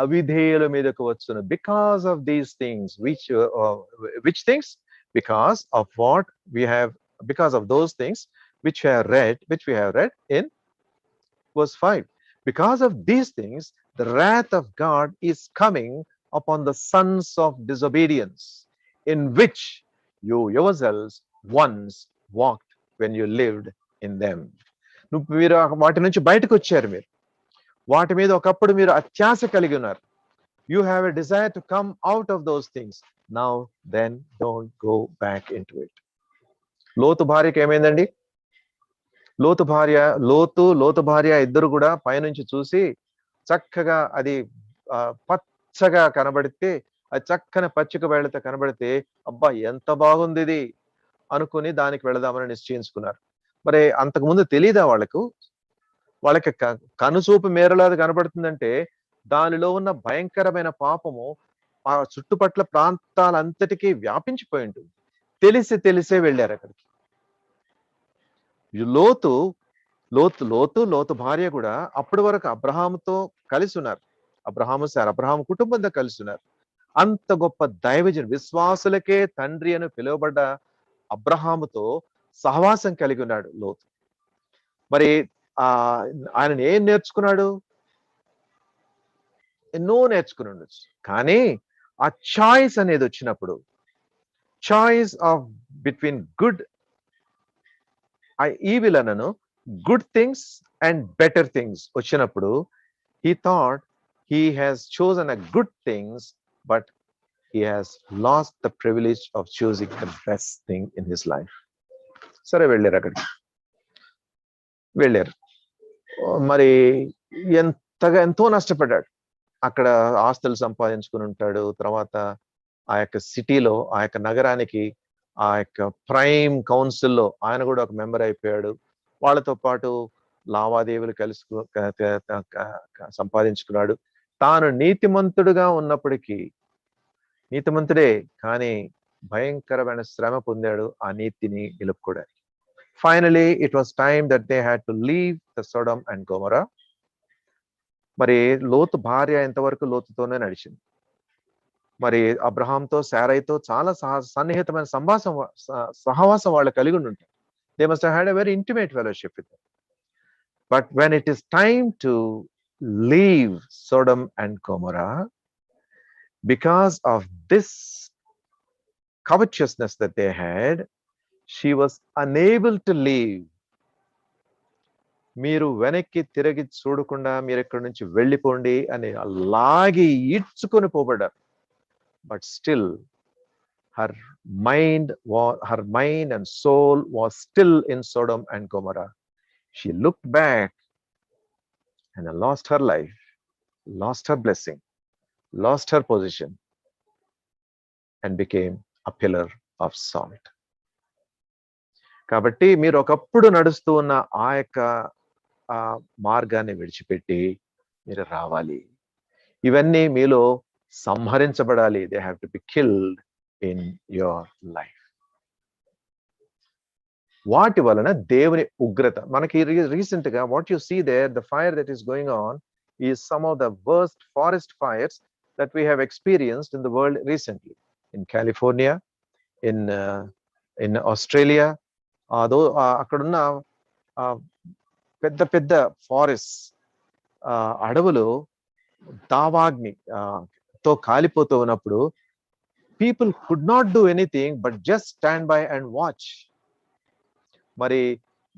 అవిధేయుల మీదకి వచ్చును. Because of these things which things? Because of what we have, because of those things which we have read in verse 5. Because of these things the wrath of God is coming upon the sons of disobedience, in which you yourselves once walked when you lived in them. మీరు వాటి నుంచి బయటకు వచ్చారు, మీరు వాటి మీద ఒకప్పుడు మీరు అత్యాశ కలిగి ఉన్నారు. You have a desire to come out of those things. Now then don't go back into it. లోతు భార్యకి ఏమైందండి? లోతు భార్య ఇద్దరు కూడా పైనుంచి చూసి చక్కగా అది పచ్చగా కనబడితే, అది చక్కని పచ్చిక బయళ్ళతో కనబడితే, అబ్బా ఎంత బాగుంది ఇది అనుకుని దానికి వెళదామని నిశ్చయించుకున్నారు. మరి అంతకుముందు తెలీదా వాళ్ళకి కనుసూపు మేరలాది కనబడుతుందంటే దానిలో ఉన్న భయంకరమైన పాపము ఆ చుట్టుపట్ల ప్రాంతాలంతటికీ వ్యాపించిపోయి ఉంటుంది. తెలిసే వెళ్ళారు అక్కడికి. లోతు భార్య కూడా అప్పటి వరకు అబ్రహాముతో కలిసి ఉన్నారు. అబ్రహాము కుటుంబంతో కలిసి ఉన్నారు. అంత గొప్ప దైవజన్, విశ్వాసులకే తండ్రి అని పిలువబడ్డ అబ్రహాముతో సహవాసం కలిగి ఉన్నాడు లోతు. మరి ఆయన ఏం నేర్చుకున్నాడు? ఎన్నో నేర్చుకుని ఉండొచ్చు. కానీ ఆ చాయిస్ అనేది వచ్చినప్పుడు, choice of between good evil అనను, good things and better things వచ్చినప్పుడు, he thought he has chosen a good things, but he has lost the privilege of choosing the best thing in his life. సరే వెళ్ళారు. మరి ఎంతో నష్టపడ్డాడు. అక్కడ ఆస్తులు సంపాదించుకుని ఉంటాడు. తర్వాత ఆ యొక్క సిటీలో, ఆ యొక్క నగరానికి, ఆ యొక్క ప్రైమ్ కౌన్సిల్లో ఆయన కూడా ఒక మెంబర్ అయిపోయాడు. వాళ్ళతో పాటు లావాదేవీలు సంపాదించుకున్నాడు. తాను నీతిమంతుడుగా ఉన్నప్పటికీ, నీతిమంతుడే కానీ భయంకరమైన శ్రమ పొందాడు ఆ నీతిని నిలుపుకోవడానికి. Finally, it was time that they had to leave the Sodom and Gomorrah. మరి లోతు భార్య ఎంతవరకు లోతుతోనే నడిచింది. మరి అబ్రహాంతో శారైతో చాలా సన్నిహితమైన సహవాసం వాళ్ళు కలిగి ఉంటారు. They must have had a very intimate fellowship with them. But when it is time to leave Sodom and Gomorrah, because of this covetousness that they had, she was unable to leave. మీరు వెనక్కి తిరిగి చూడకుండా మీరు ఇక్కడి నుంచి వెళ్ళిపోండి అని లాగి ఈడ్చుకొని పోబడ్డారు. But still her mind and soul was still in Sodom and Gomorrah. She looked back and lost her life, lost her blessing, lost her position, and became a pillar of salt. కాబట్టి మీరు ఒకప్పుడు నడుస్తూ ఉన్న ఆ యొక్క మార్గాన్ని విడిచిపెట్టి మీరు రావాలి. ఇవన్నీ మీలో సంహరించబడాలి. They have to be killed in your life. వాటి వలన దేవుని ఉగ్రత మనకి రీసెంట్ గా what you see there, the fire that is going on is some of the worst forest fires that we have experienced in the world recently. In California, in Australia, అక్కడున్న పెద్ద పెద్ద forest అడవులు దావాగ్ని తో కాలిపోతూ ఉన్నప్పుడు people could not do anything but just stand by and watch. మరి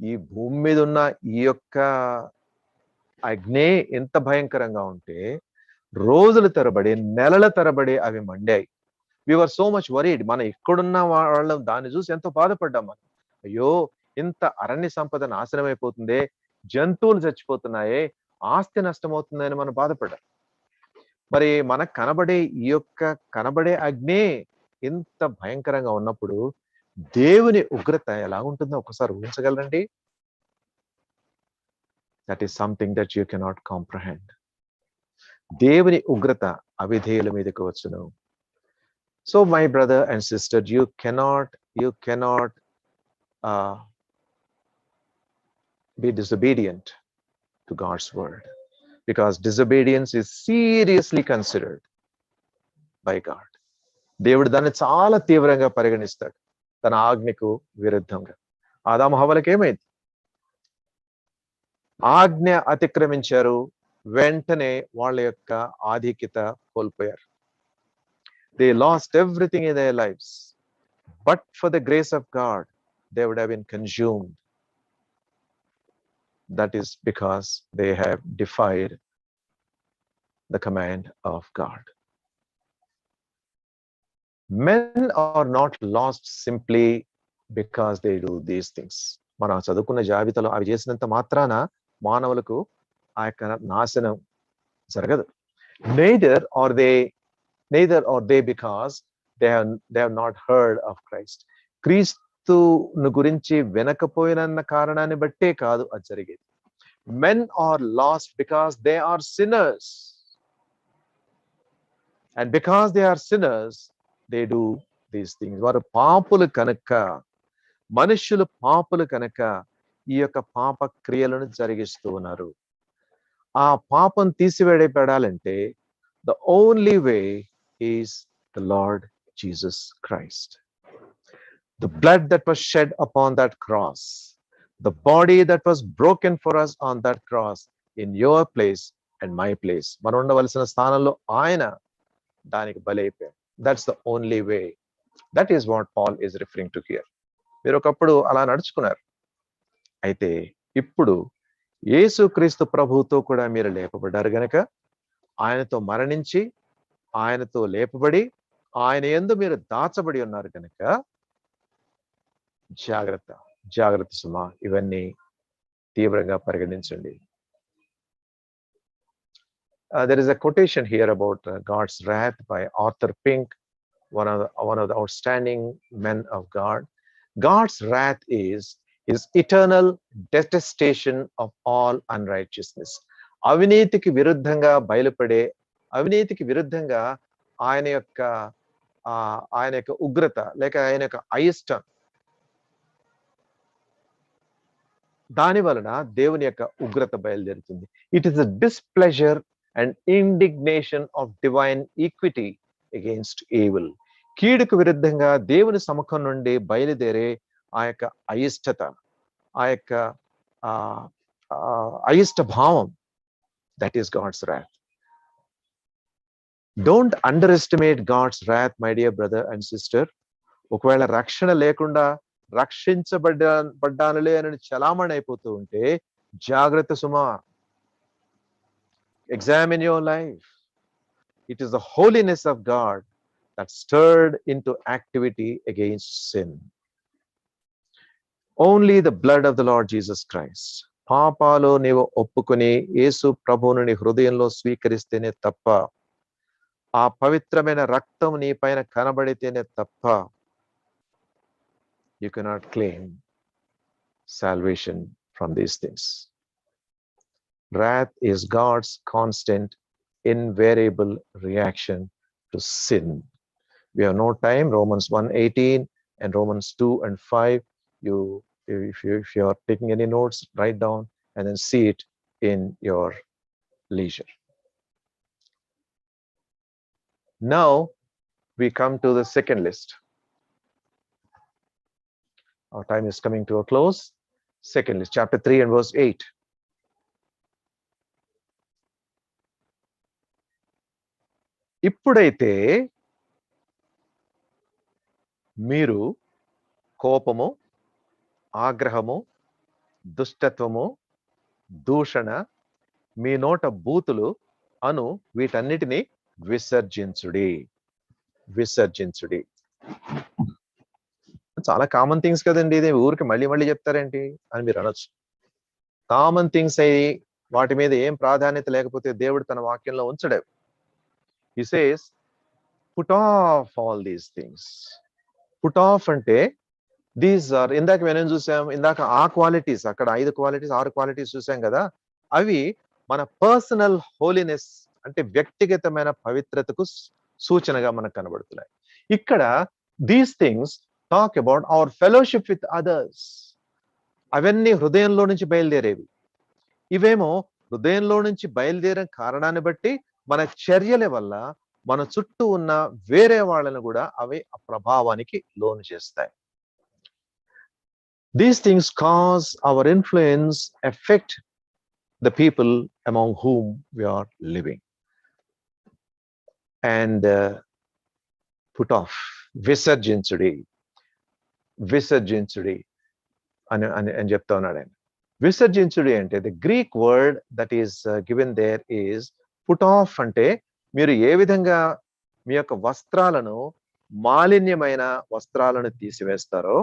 ఈ భూమి మీద ఉన్న ఈ యొక్క అగ్ని ఎంత భయంకరంగా ఉంటే రోజుల తరబడి, నెలల తరబడి అవి మండాయి. వి వర్ సో మచ్ వరీడ్. మనం ఇక్కడున్న వాళ్ళం దాన్ని చూసి ఎంతో బాధపడ్డాం. మనం అయ్యో ఇంత అరణ్య సంపద నాశనం అయిపోతుంది, జంతువులు చచ్చిపోతున్నాయి, ఆస్తి నష్టమవుతుందని మనం బాధపడ్డాం. మరి మనకు కనబడే అగ్ని ఇంత భయంకరంగా ఉన్నప్పుడు దేవుని ఉగ్రత ఎలా ఉంటుందో ఒకసారి ఊహించగలరండి? That is something that you cannot comprehend. దేవుని ఉగ్రత అవిధేయుల మీదకి వచ్చును. So my brother and sister, you cannot be disobedient to God's word, because disobedience is seriously considered by God. దేవుడు దాన్ని చాలా తీవ్రంగా పరిగణిస్తాడు తన ఆజ్ఞకు విరుద్ధంగా. ఆదాము హవ్వలకు ఏమైంది? ఆజ్ఞ అతిక్రమించారు, వెంటనే వాళ్ళ యొక్క ఆధిక్యత కోల్పోయారు. They lost everything in their lives. But for the grace of God, they would have been consumed. That is because they have defied the command of God. Men are not lost simply because they do these things. మనం చదువుకున్న జాబితాలో అవి చేసినంత మాత్రాన మానవులకు ఆ యొక్క నాశనం జరగదు. Neither are they because they have not heard of Christ. క్రీస్తును గురించి వినకపోయినన్న కారణాన్ని బట్టే కాదు అది జరిగేది. Men are lost because they are sinners. And because they are sinners, they do these things. వారు పాపులు కనుక, మనుష్యులు పాపులు కనుక ఈ యొక్క పాప క్రియలను జరిగిస్తూ ఉన్నారు. ఆ పాపం తీసివేయబడాలంటే the only way is the Lord Jesus Christ. The blood that was shed upon that cross, the body that was broken for us on that cross, in your place and my place. మనం ఉండవలసిన స్థానంలో ఆయన దానికి బలైపోయాడు. That's the only way. That is what Paul is referring to here. మీరు ఒకప్పుడు అలా నడుచుకున్నారు, అయితే ఇప్పుడు యేసుక్రీస్తు ప్రభువుతో కూడా మీరు లేపబడ్డారు గనక, ఆయనతో మరణించి ఆయనతో లేపబడి ఆయన యందు మీరు దాచబడి ఉన్నారు కనుక జాగ్రత్త సుమా, ఇవన్నీ తీవ్రంగా పరిగణించండి. There is a quotation here about God's wrath by Arthur Pink, one of the outstanding men of God. God's wrath is his eternal detestation of all unrighteousness. అవినీతికి విరుద్ధంగా ఆయన యొక్క ఉగ్రత లేక ఆయన యొక్క అయిష్టం, దాని వలన దేవుని యొక్క ఉగ్రత బయలుదేరుతుంది. It is a displeasure and indignation of divine equity against evil. కీడుకు విరుద్ధంగా దేవుని సముఖం నుండి బయలుదేరే ఆ యొక్క అయిష్టత, ఆ యొక్క అయిష్ట భావం, that is God's wrath. Don't underestimate God's wrath, my dear brother and sister. ఒకవేళ రక్షణ లేకుండా రక్షించబడ్డానులే అని చలామణి అయిపోతూ ఉంటే జాగ్రత్త సుమా. Examine your life. It is the holiness of God that stirred into activity against sin. Only the blood of the Lord Jesus Christ. పాపాలు నీవు ఒప్పుకొని యేసు ప్రభువును నీ హృదయంలో స్వీకరిస్తేనే తప్ప, ఆ పవిత్రమైన రక్తం నీ పైన కనబడితేనే తప్ప, you cannot claim salvation from these things. Wrath is God's constant, invariable reaction to sin. We have no time. Romans 1:18 and Romans 2 and 5. If you are taking any notes, write down and then see it in your leisure. Now we come to the second list. Our time is coming to a close. Second list, chapter 3 and verse 8. ఇప్పుడైతే మీరు కోపము, ఆగ్రహము, దుష్టత్వము, దూషణ, మీ నోట బూతులు అను వీటన్నిటిని విసర్జించుడి. విసర్జించుడి. చాలా common things కదండి, ఇది ఊరికి మళ్ళీ మళ్ళీ చెప్తారేంటి అని మీరు అనొచ్చు. కామన్ థింగ్స్ అయ్యి వాటి మీద ఏం ప్రాధాన్యత లేకపోతే దేవుడు తన వాక్యంలో ఉంచడే. He says, put off all these things. Put off అంటే దీస్ ఆర్, ఇందాక మనం చూసాం, ఇందాక ఆ క్వాలిటీస్, అక్కడ 5 క్వాలిటీస్ 6 క్వాలిటీస్ చూసాం కదా, అవి మన పర్సనల్ హోలీనెస్ అంటే వ్యక్తిగతమైన పవిత్రతకు సూచనగా మనకు కనబడుతున్నాయి. ఇక్కడ these things talk about our fellowship with others. అవన్నీ హృదయంలో నుంచి బయలుదేరేవి. ఇవేమో హృదయంలో నుంచి బయలుదేరిన కారణాన్ని బట్టి మన చర్యల వల్ల మన చుట్టూ ఉన్న వేరే వాళ్ళను కూడా అవి ఆ ప్రభావానికి లోను చేస్తాయి. These things cause our influence, affect the people among whom we are living. And put off, విసర్జించుడి, విసర్జించుడి అని చెప్తా ఉన్నాడు ఆయన. విసర్జించుడి అంటే the Greek word that is given there is put off. అంటే మీరు ఏ విధంగా మీ యొక్క వస్త్రాలను, మాలిన్యమైన వస్త్రాలను తీసివేస్తారో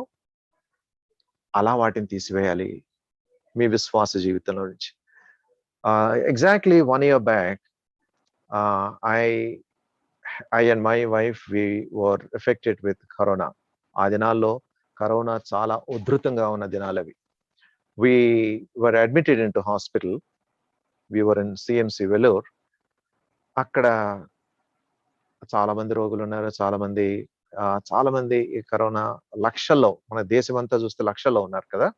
అలా వాటిని తీసివేయాలి మీ విశ్వాస జీవితంలో నుంచి. Exactly 1 year back, I and my wife, we were affected with corona. ఆ దినాల్లో కరోనా చాలా ఉధృతంగా ఉన్న దినాలు అవి. We were admitted into hospital. We were in CMC Vellore. అక్కడ చాలా మంది రోగులు ఉన్నారు. చాలా మంది ఈ కరోనా లక్షల్లో, మన దేశం అంతా చూస్తే లక్షల్లో ఉన్నారు కదా.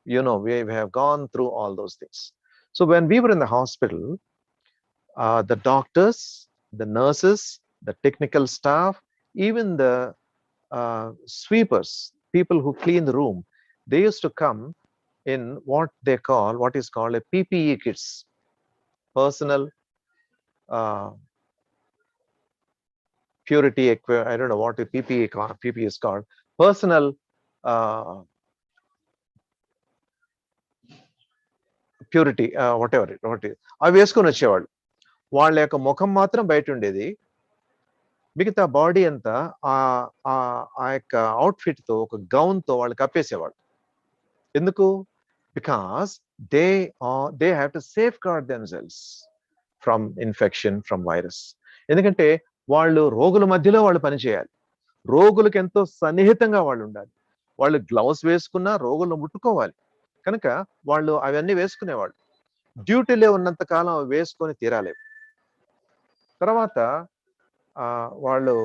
We have gone through all those things. So when we were in the hospital, the doctors, the nurses, the technical staff, even the sweepers, people who clean the room, they used to come in what is called a PPE kits, personal purity, I don't know what a PPE is called, personal purity, whatever it is, అవి వేసుకొని వచ్చేవాళ్ళు. వాళ్ళ యొక్క ముఖం మాత్రం బయట ఉండేది, మిగతా బాడీ అంతా ఆ యొక్క అవుట్ఫిట్ తో, ఒక గౌన్ తో వాళ్ళు కప్పేసేవాళ్ళు. ఎందుకు? Because they have to safeguard themselves from infection, from virus. ఎందుకంటే వాళ్ళు రోగుల మధ్యలో వాళ్ళు పనిచేయాలి, రోగులకు ఎంతో సన్నిహితంగా వాళ్ళు ఉండాలి. వాళ్ళు గ్లౌస్ వేసుకున్నా రోగులను ముట్టుకోవాలి, కనుక వాళ్ళు అవన్నీ వేసుకునేవాళ్ళు. డ్యూటీలో ఉన్నంత కాలం అవి వేసుకొని తీరాలి. తర్వాత వాళ్ళు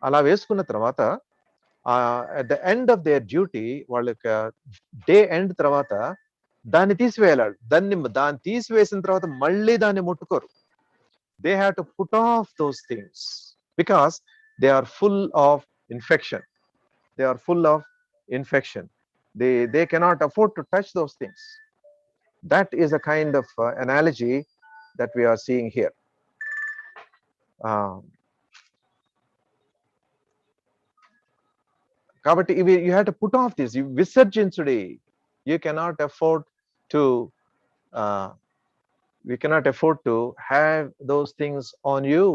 అలా వేసుకున్న తర్వాత at the end of their duty, వాళ్ళకి డే ఎండ్ తర్వాత దాన్ని తీసివేయాలి. దాన్ని తీసివేసిన తర్వాత మళ్ళీ దాన్ని ముట్టుకోరు. They have to put off those things. because they are full of infection. They are full of infection. They cannot afford to touch those things. That is a kind of analogy that we are seeing here. Kabatti, you have to put off this. You visarjinchude. You cannot afford to we cannot afford to have those things on you,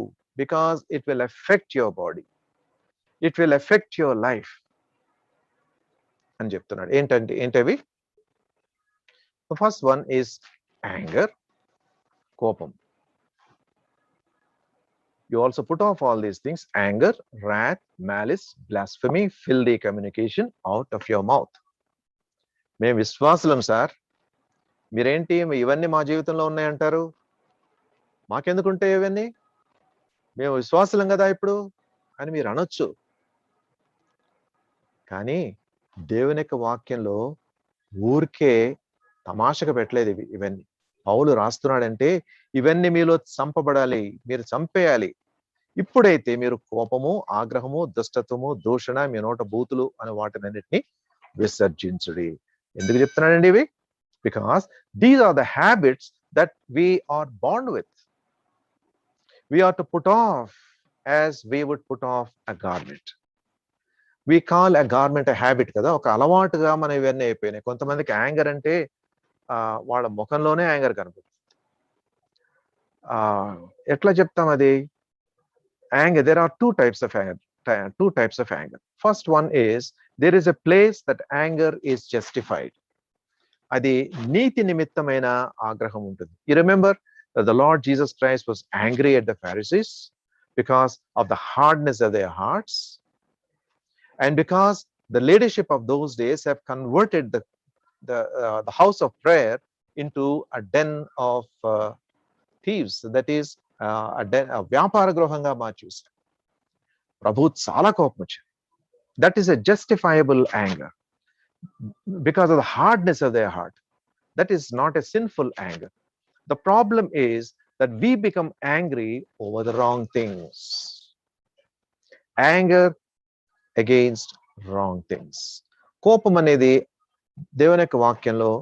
because it will affect your body. It will affect your life. అని చెప్తున్నాడు. ఏంటవి? The first one is anger, కోపం. You also put off all these things: anger, wrath, malice, blasphemy, filthy communication out of your mouth. మేము విశ్వాసులం sir, మీరేంటి ఇవన్నీ మా జీవితంలో ఉన్నాయంటారు? మాకెందుకుంటాయి ఇవన్నీ? మేము విశ్వాసులం కదా ఇప్పుడు అని మీరు అనొచ్చు. కానీ దేవుని యొక్క వాక్యంలో ఊరికే తమాషగా పెట్టలేదు ఇవన్నీ. పౌలు రాస్తున్నాడంటే ఇవన్నీ మీలో చంపబడాలి, మీరు చంపేయాలి. ఇప్పుడైతే మీరు కోపము, ఆగ్రహము, దుష్టత్వము, దూషణ, మీ నోట బూతులు అనే వాటినన్నిటిని విసర్జించుడి. ఎందుకు చెప్తున్నాడండి ఇవి? Because these are the habits that we are born with. We are to put off as we would put off a garment. We call a garment a habit కదా. ఒక అలవాటుగా మనం ఇవన్నీ అయిపోయినాయి. కొంతమందికి యాంగర్ అంటే వాళ్ళ ముఖంలోనే యాంగర్ కనపడుతుంది. ఎట్లా చెప్తాం అది? Anger, there are two types of anger. First one is, there is a place that anger is justified. అది నీతి నిమిత్తమైన ఆగ్రహం ఉంటుంది. You remember that the Lord Jesus Christ was angry at the Pharisees because of the hardness of their hearts, and because the leadership of those days have converted the house of prayer into a den of thieves. That is వ్యాపార గృహంగా మార్చేశారు. ప్రభు చాలా కోపం వచ్చింది. That is a justifiable anger because of the hardness of their heart. That is not a sinful anger. The problem is that we become angry over the wrong things. Anger against wrong things. కోపం అనేది దేవుని యొక్క వాక్యంలో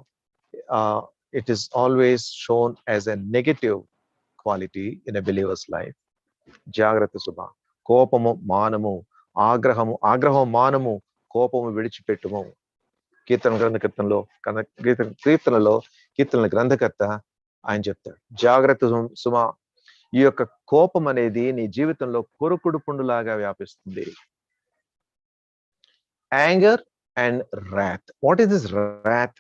it is always shown as a negative quality in a believer's life. జాగ్రత్త సుమ. కోపము మానము, ఆగ్రహము మానము, కోపము విడిచిపెట్టుము. కీర్తనల గ్రంథకర్త ఆయన చెప్తాడు, జాగ్రత్త సుమ, ఈ యొక్క కోపం అనేది నీ జీవితంలో కొరుకుడు పుండులాగా వ్యాపిస్తుంది. Anger and wrath. What is this wrath?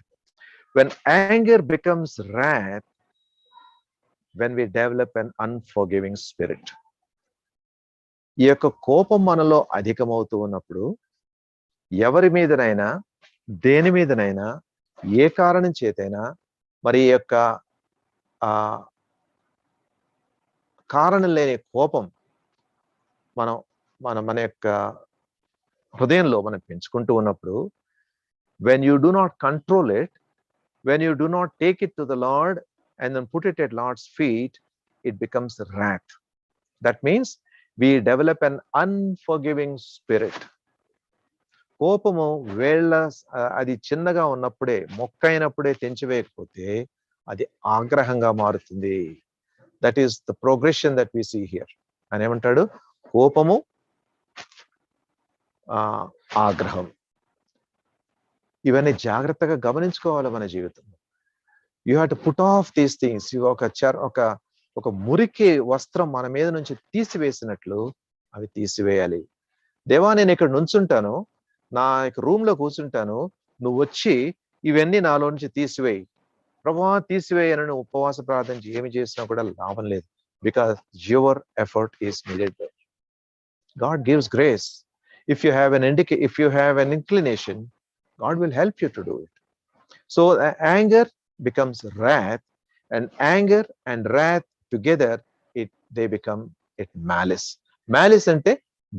When anger becomes wrath, when we develop an unforgiving spirit. ఈ యొక్క కోపం మనలో అధికమవుతూ ఉన్నప్పుడు ఎవరి మీదనైనా, దేని మీదనైనా, ఏ కారణం చేతైనా, మరి ఈ యొక్క కారణం లేని కోపం మన యొక్క హృదయంలో మనం పెంచుకుంటూ ఉన్నప్పుడు, when you do not control it, when you do not take it to the Lord and then put it at Lord's feet, it becomes wrath. That means we develop an unforgiving spirit. కోపము అది చిన్నగా ఉన్నప్పుడే, మొక్క అయినప్పుడే తెంచివేయకపోతే అది ఆగ్రహంగా మారుతుంది. That is the progression that we see here. అని ఏమంటాడు? కోపము, ఆగ్రహం, ఇవన్నీ జాగ్రత్తగా గమనించుకోవాలి మన జీవితంలో. You have to put off these things. ఒక మురికి వస్త్రం మన మీద నుంచి తీసివేసినట్లు అవి తీసివేయాలి. దేవా, నేను ఇక్కడ నుంచుంటాను, నా యొక్క రూమ్ లో కూర్చుంటాను, నువ్వు వచ్చి ఇవన్నీ నాలో నుంచి తీసివేయి ప్రభువా, తీసివేయనని ఉపవాస ప్రార్థన ఏమి చేసినా కూడా లాభం లేదు. Because your effort is needed. God gives grace. If you have an inclination, God will help you to do it. So anger becomes wrath, and anger and wrath together, they become malice. Malice ante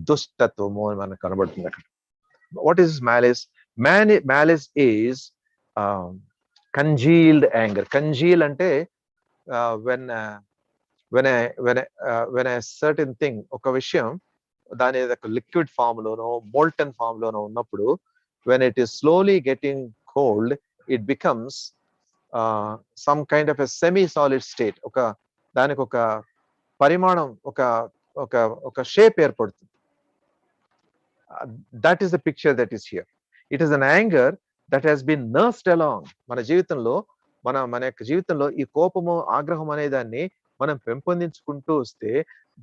dushtatvamu అని మనకు కనబడుతుంది అక్కడ. What is malice? Malice is congealed anger. Congeal ante when a certain thing, oka vishayam దాని liquid form లోనో molten form లోనో ఉన్నప్పుడు when it is slowly getting cold, it becomes some kind of a semi solid state. దానికి ఒక పరిమాణం, ఒక ఒక ఒక షేప్ ఏర్పడుతుంది. That is the picture that is here. It is an anger that has been nursed along. మన జీవితంలో మన యొక్క జీవితంలో ఈ కోపము, ఆగ్రహం అనే దాన్ని మనం పెంపొందించుకుంటూ వస్తే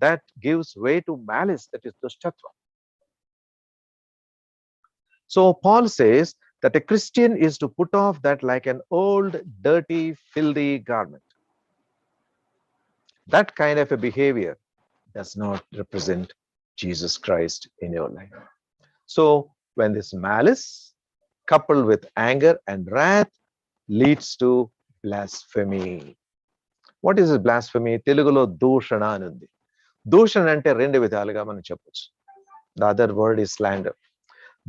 that gives way to malice, that is దుష్టత్వం. So Paul says that a Christian is to put off that like an old, dirty, filthy garment. That kind of a behavior does not represent Jesus Christ in your life. So when this malice coupled with anger and wrath leads to blasphemy. What is blasphemy? Telugulo దూషణ అని ఉంది. దూషణ అంటే రెండు విధాలుగా మనం చెప్పొచ్చు. The other word is slander.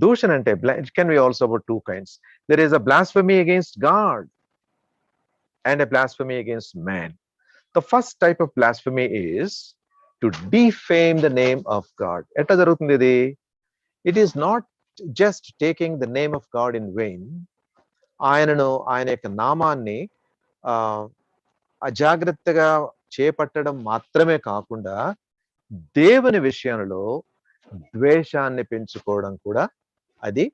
దూషణ అంటే it can be also about two kinds. There is a blasphemy against God and a blasphemy against man. The first type of blasphemy is to defame the name of God. ఎట్లా జరుగుతుంది ఇది? It is not just taking the name of God in vain. ఆయన యొక్క నామాన్ని అజాగ్రత్తగా చేపట్టడం మాత్రమే కాకుండా దేవుని విషయంలో ద్వేషాన్ని పెంచుకోవడం కూడా అది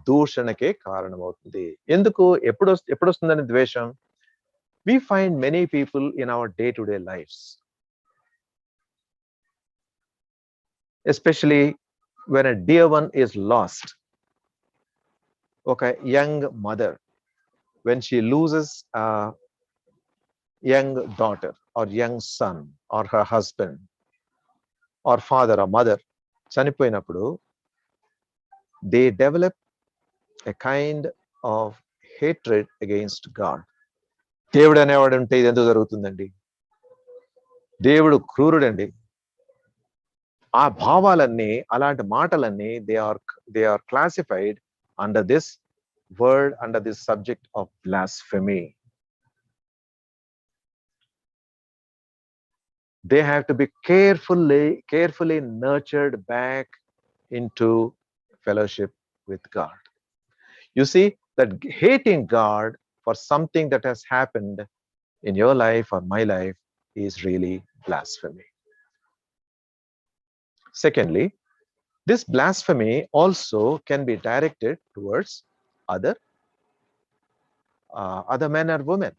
దూషణకే కారణమవుతుంది. ఎందుకు? ఎప్పుడు వస్తుందని ద్వేషం? We find many people in our day-to-day lives, especially when a dear one is lost. Okay, young mother, when she loses a young daughter or young son or her husband or father or mother, చనిపోయినప్పుడు they develop a kind of hatred against God. దేవుడు అనేవాడు ఉంటే ఇది ఎందుకు జరుగుతుందండి? దేవుడు క్రూరుడండి. ఆ భావాలన్నీ, అలాంటి మాటలన్నీ they are classified under this word, under this subject of blasphemy. They have to be carefully nurtured back into fellowship with God. You see that hating God for something that has happened in your life or my life is really blasphemy. Secondly, this blasphemy also can be directed towards other men or women.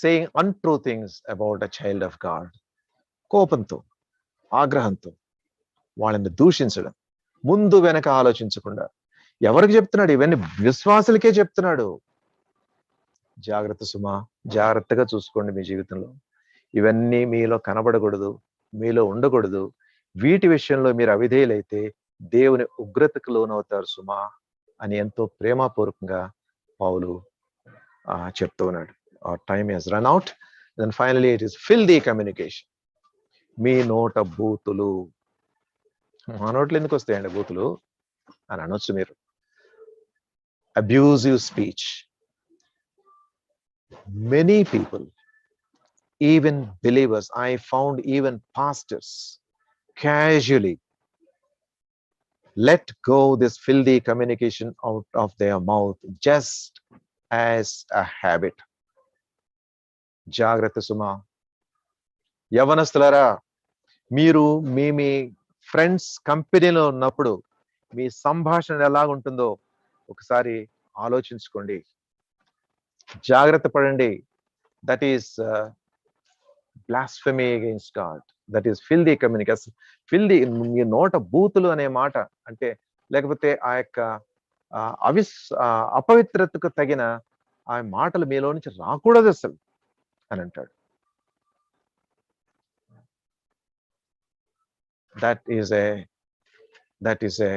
Saying untrue things about a child of God. కోపంతో, ఆగ్రహంతో వాళ్ళని దూషించడం, ముందు వెనక ఆలోచించకుండా. ఎవరికి చెప్తున్నాడు? ఇవన్నీ విశ్వాసులకే చెప్తున్నాడు. జాగ్రత్త సుమా, జాగ్రత్తగా చూసుకోండి మీ జీవితంలో. ఇవన్నీ మీలో కనబడకూడదు, మీలో ఉండకూడదు. వీటి విషయంలో మీరు అవిధేయులైతే దేవుని ఉగ్రతకు లోనవుతారు సుమా అని ఎంతో ప్రేమపూర్వకంగా పౌలు చెప్తూ ఉన్నాడు. Our time has run out. Then finally it is filthy communication. మీ నోట బూతులు. మా నోట్లు ఎందుకు వస్తాయండి బూతులు అని అనొచ్చు మీరు. Abusive speech. Many people, even believers, I found even pastors casually let go this filthy communication out of their mouth just as a habit. జాగ్రత్త సుమా. యవనస్తులారా, మీరు మీ ఫ్రెండ్స్ కంపెనీలో ఉన్నప్పుడు మీ సంభాషణ ఎలాగుంటుందో ఒకసారి ఆలోచించుకోండి. జాగ్రత్త పడండి. That is blasphemy against God. That is filthy communication. Filthy, మీ నోట బూతులు అనే మాట అంటే, లేకపోతే ఆ యొక్క అపవిత్రతకు తగిన ఆ మాటలు మీలో నుంచి రాకూడదు అసలు అని అంటాడు. That is a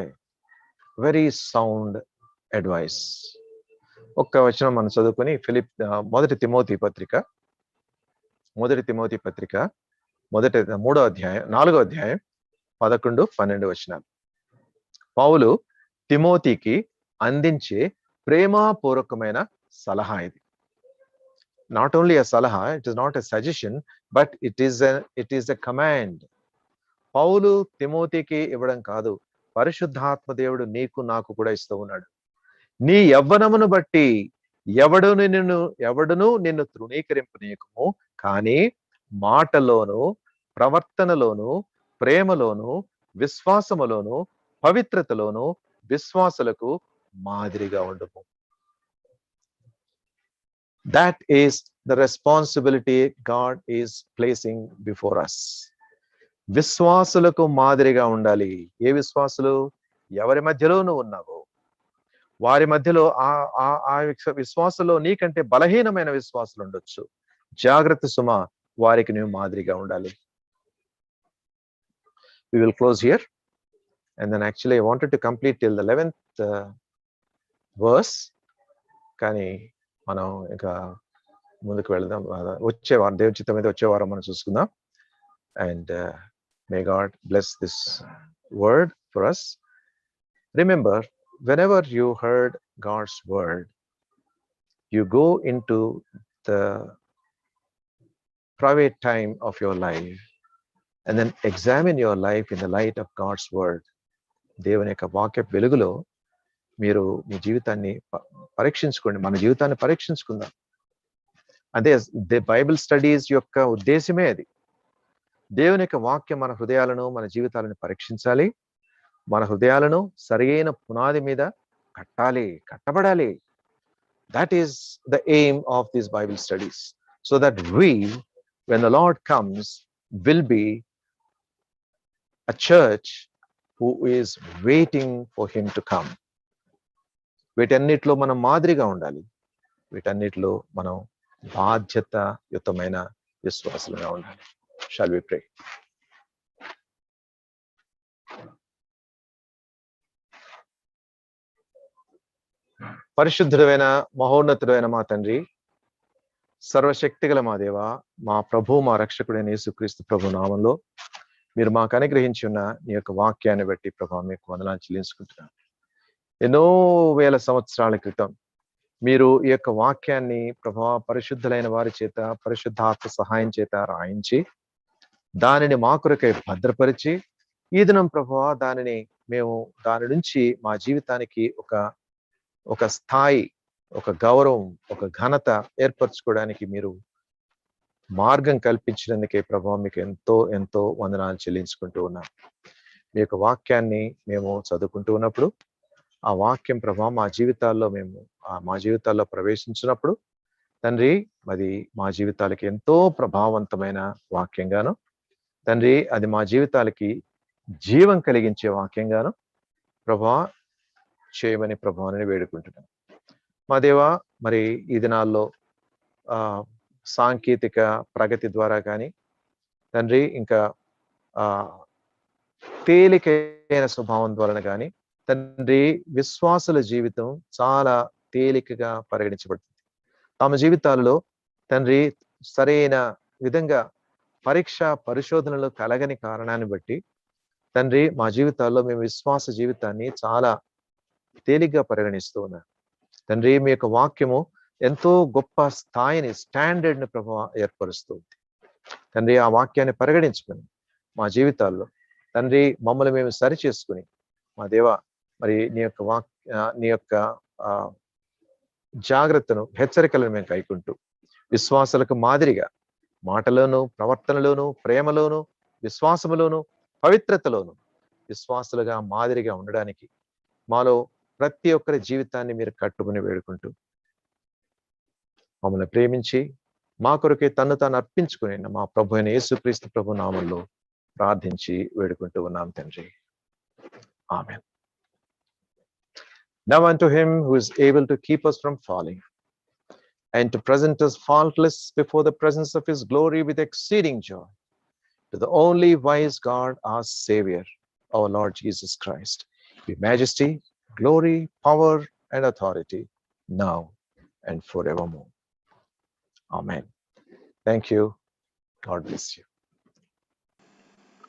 very sound advice. ఒక్క వచనం మనం చదువుకొని మొదటి తిమోతి పత్రిక 4వ అధ్యాయం 11-12 వచనాలు. పౌలు తిమోతికి అందించే ప్రేమపూర్వకమైన సలహా ఇది. Not only a salaha, it is not a suggestion, but it is a command. పౌలు తిమోతికి ఇవ్వడం కాదు, పరిశుద్ధాత్మ దేవుడు నీకు నాకు కూడా ఇస్తూ ఉన్నాడు. నీ యవ్వనమును బట్టి ఎవడును నిన్ను తృణీకరింపనీయకము, కానీ మాటలోను, ప్రవర్తనలోను, ప్రేమలోను, విశ్వాసములోను, పవిత్రతలోను విశ్వాసులకు మాదిరిగా ఉండుము. That is the responsibility God is placing before us. విశ్వాసులకు మాదిరిగా ఉండాలి. ఏ విశ్వాసులు? ఎవరి మధ్యలో నువ్వు ఉన్నావో వారి మధ్యలో ఆ విశ్వాసంలో నీకంటే బలహీనమైన విశ్వాసులు ఉండొచ్చు. జాగ్రత్త సుమ, వారికి నువ్వు మాదిరిగా ఉండాలి. We will close here, and then actually I wanted to complete till the 11th verse, కానీ మనం ఇంకా ముందుకు వెళ్దాం. వచ్చే వారం దేవుని చిత్తం మీద వచ్చే వారం మనం చూసుకుందాం. And may God bless this word for us. Remember, whenever you heard God's word, you go into the private time of your life and then examine your life in the light of God's word. దేవుని యొక్క వాక్య వెలుగులో మీరు మీ జీవితాన్ని పరీక్షించుకోండి. మన జీవితాన్ని పరీక్షించుకుందాం. అదే Bible studies యొక్క ఉద్దేశమే అది. దేవుని యొక్క వాక్యం మన హృదయాలను, మన జీవితాలను పరీక్షించాలి. మన హృదయాలను సరైన పునాది మీద కట్టబడాలి. That is the aim of these Bible studies, so that we, when the Lord comes, will be a church who is waiting for him to come. వీటన్నిటిలో మనం మాదిరిగా ఉండాలి. వీటన్నిటిలో మనం బాధ్యతాయుతమైన విశ్వాసులుగా ఉండాలి. Shall we pray? పరిశుద్ధుడైన మహోన్నతుడైన మా తండ్రి, సర్వశక్తిగల మా దేవ, మా ప్రభు, మా రక్షకుడైన యేసుక్రీస్తు ప్రభు నామంలో మీరు మాకు అనుగ్రహించి ఉన్న నీ యొక్క వాక్యాన్ని బట్టి ప్రభు మీకు వందనాలు చెల్లించుకుంటున్నాను. ఎన్నో వేల సంవత్సరాల క్రితం మీరు ఈ యొక్క వాక్యాన్ని ప్రభు పరిశుద్ధులైన వారి చేత, పరిశుద్ధాత్మ సహాయం చేత రాయించి దానిని మా కొరకై భద్రపరిచి, ఈ దినం ప్రభు దానిని మేము దాని నుంచి మా జీవితానికి ఒక స్థాయి, ఒక గౌరవం, ఒక ఘనత ఏర్పరచుకోవడానికి మీరు మార్గం కల్పించినందుకే ప్రభు మీకు ఎంతో ఎంతో వందనాలు చెల్లించుకుంటూ ఉన్నాం. మీ యొక్క వాక్యాన్ని మేము చదువుకుంటూ ఉన్నప్పుడు ఆ వాక్యం ప్రభు మా జీవితాల్లో ప్రవేశించినప్పుడు తండ్రి, అది మా జీవితాలకి ఎంతో ప్రభావవంతమైన వాక్యంగాను, తండ్రి అది మా జీవితాలకి జీవం కలిగించే వాక్యంగాను ప్రభా చేయమని ప్రభావాన్ని వేడుకుంటున్నాను. మా దేవ, మరి ఈ దినాల్లో సాంకేతిక ప్రగతి ద్వారా కానీ తండ్రి, ఇంకా తేలికైన స్వభావం ద్వారా కానీ తండ్రి, విశ్వాసుల జీవితం చాలా తేలికగా పరిగణించబడుతుంది. తమ జీవితాల్లో తండ్రి సరైన విధంగా పరిశోధనలు కలగని కారణాన్ని బట్టి తండ్రి, మా జీవితాల్లో మేము విశ్వాస జీవితాన్ని చాలా తేలిగ్గా పరిగణిస్తూ ఉన్నాం. తండ్రి, మీ యొక్క వాక్యము ఎంతో గొప్ప స్థాయిని, స్టాండర్డ్ని ప్రభావ ఏర్పరుస్తుంది. తండ్రి, ఆ వాక్యాన్ని పరిగణించుకుని మా జీవితాల్లో తండ్రి మమ్మల్ని మేము సరి చేసుకుని మా దేవ, మరి నీ యొక్క జాగ్రత్తను, హెచ్చరికలను మేము కైకుంటూ విశ్వాసులకు మాదిరిగా మాటలోను, ప్రవర్తనలోను, ప్రేమలోను, విశ్వాసములోను, పవిత్రతలోను విశ్వాసులుగా మాదిరిగా ఉండడానికి మాలో ప్రతి ఒక్కరి జీవితాన్ని మీరు కట్టుకుని వేడుకుంటూ మమ్మల్ని ప్రేమించి మా కొరకే తను తాను అర్పించుకుని మా ప్రభు అయిన యేసుక్రీస్తు ప్రభు నామంలో ప్రార్థించి వేడుకుంటూ ఉన్నాం తండ్రి. ఆమేన్. Now unto him who is able to keep us from falling and to present us faultless before the presence of his glory with exceeding joy, to the only wise God, our Savior, our Lord Jesus Christ, be majesty, glory, power, and authority, now and forevermore. Amen. Thank you. God bless you.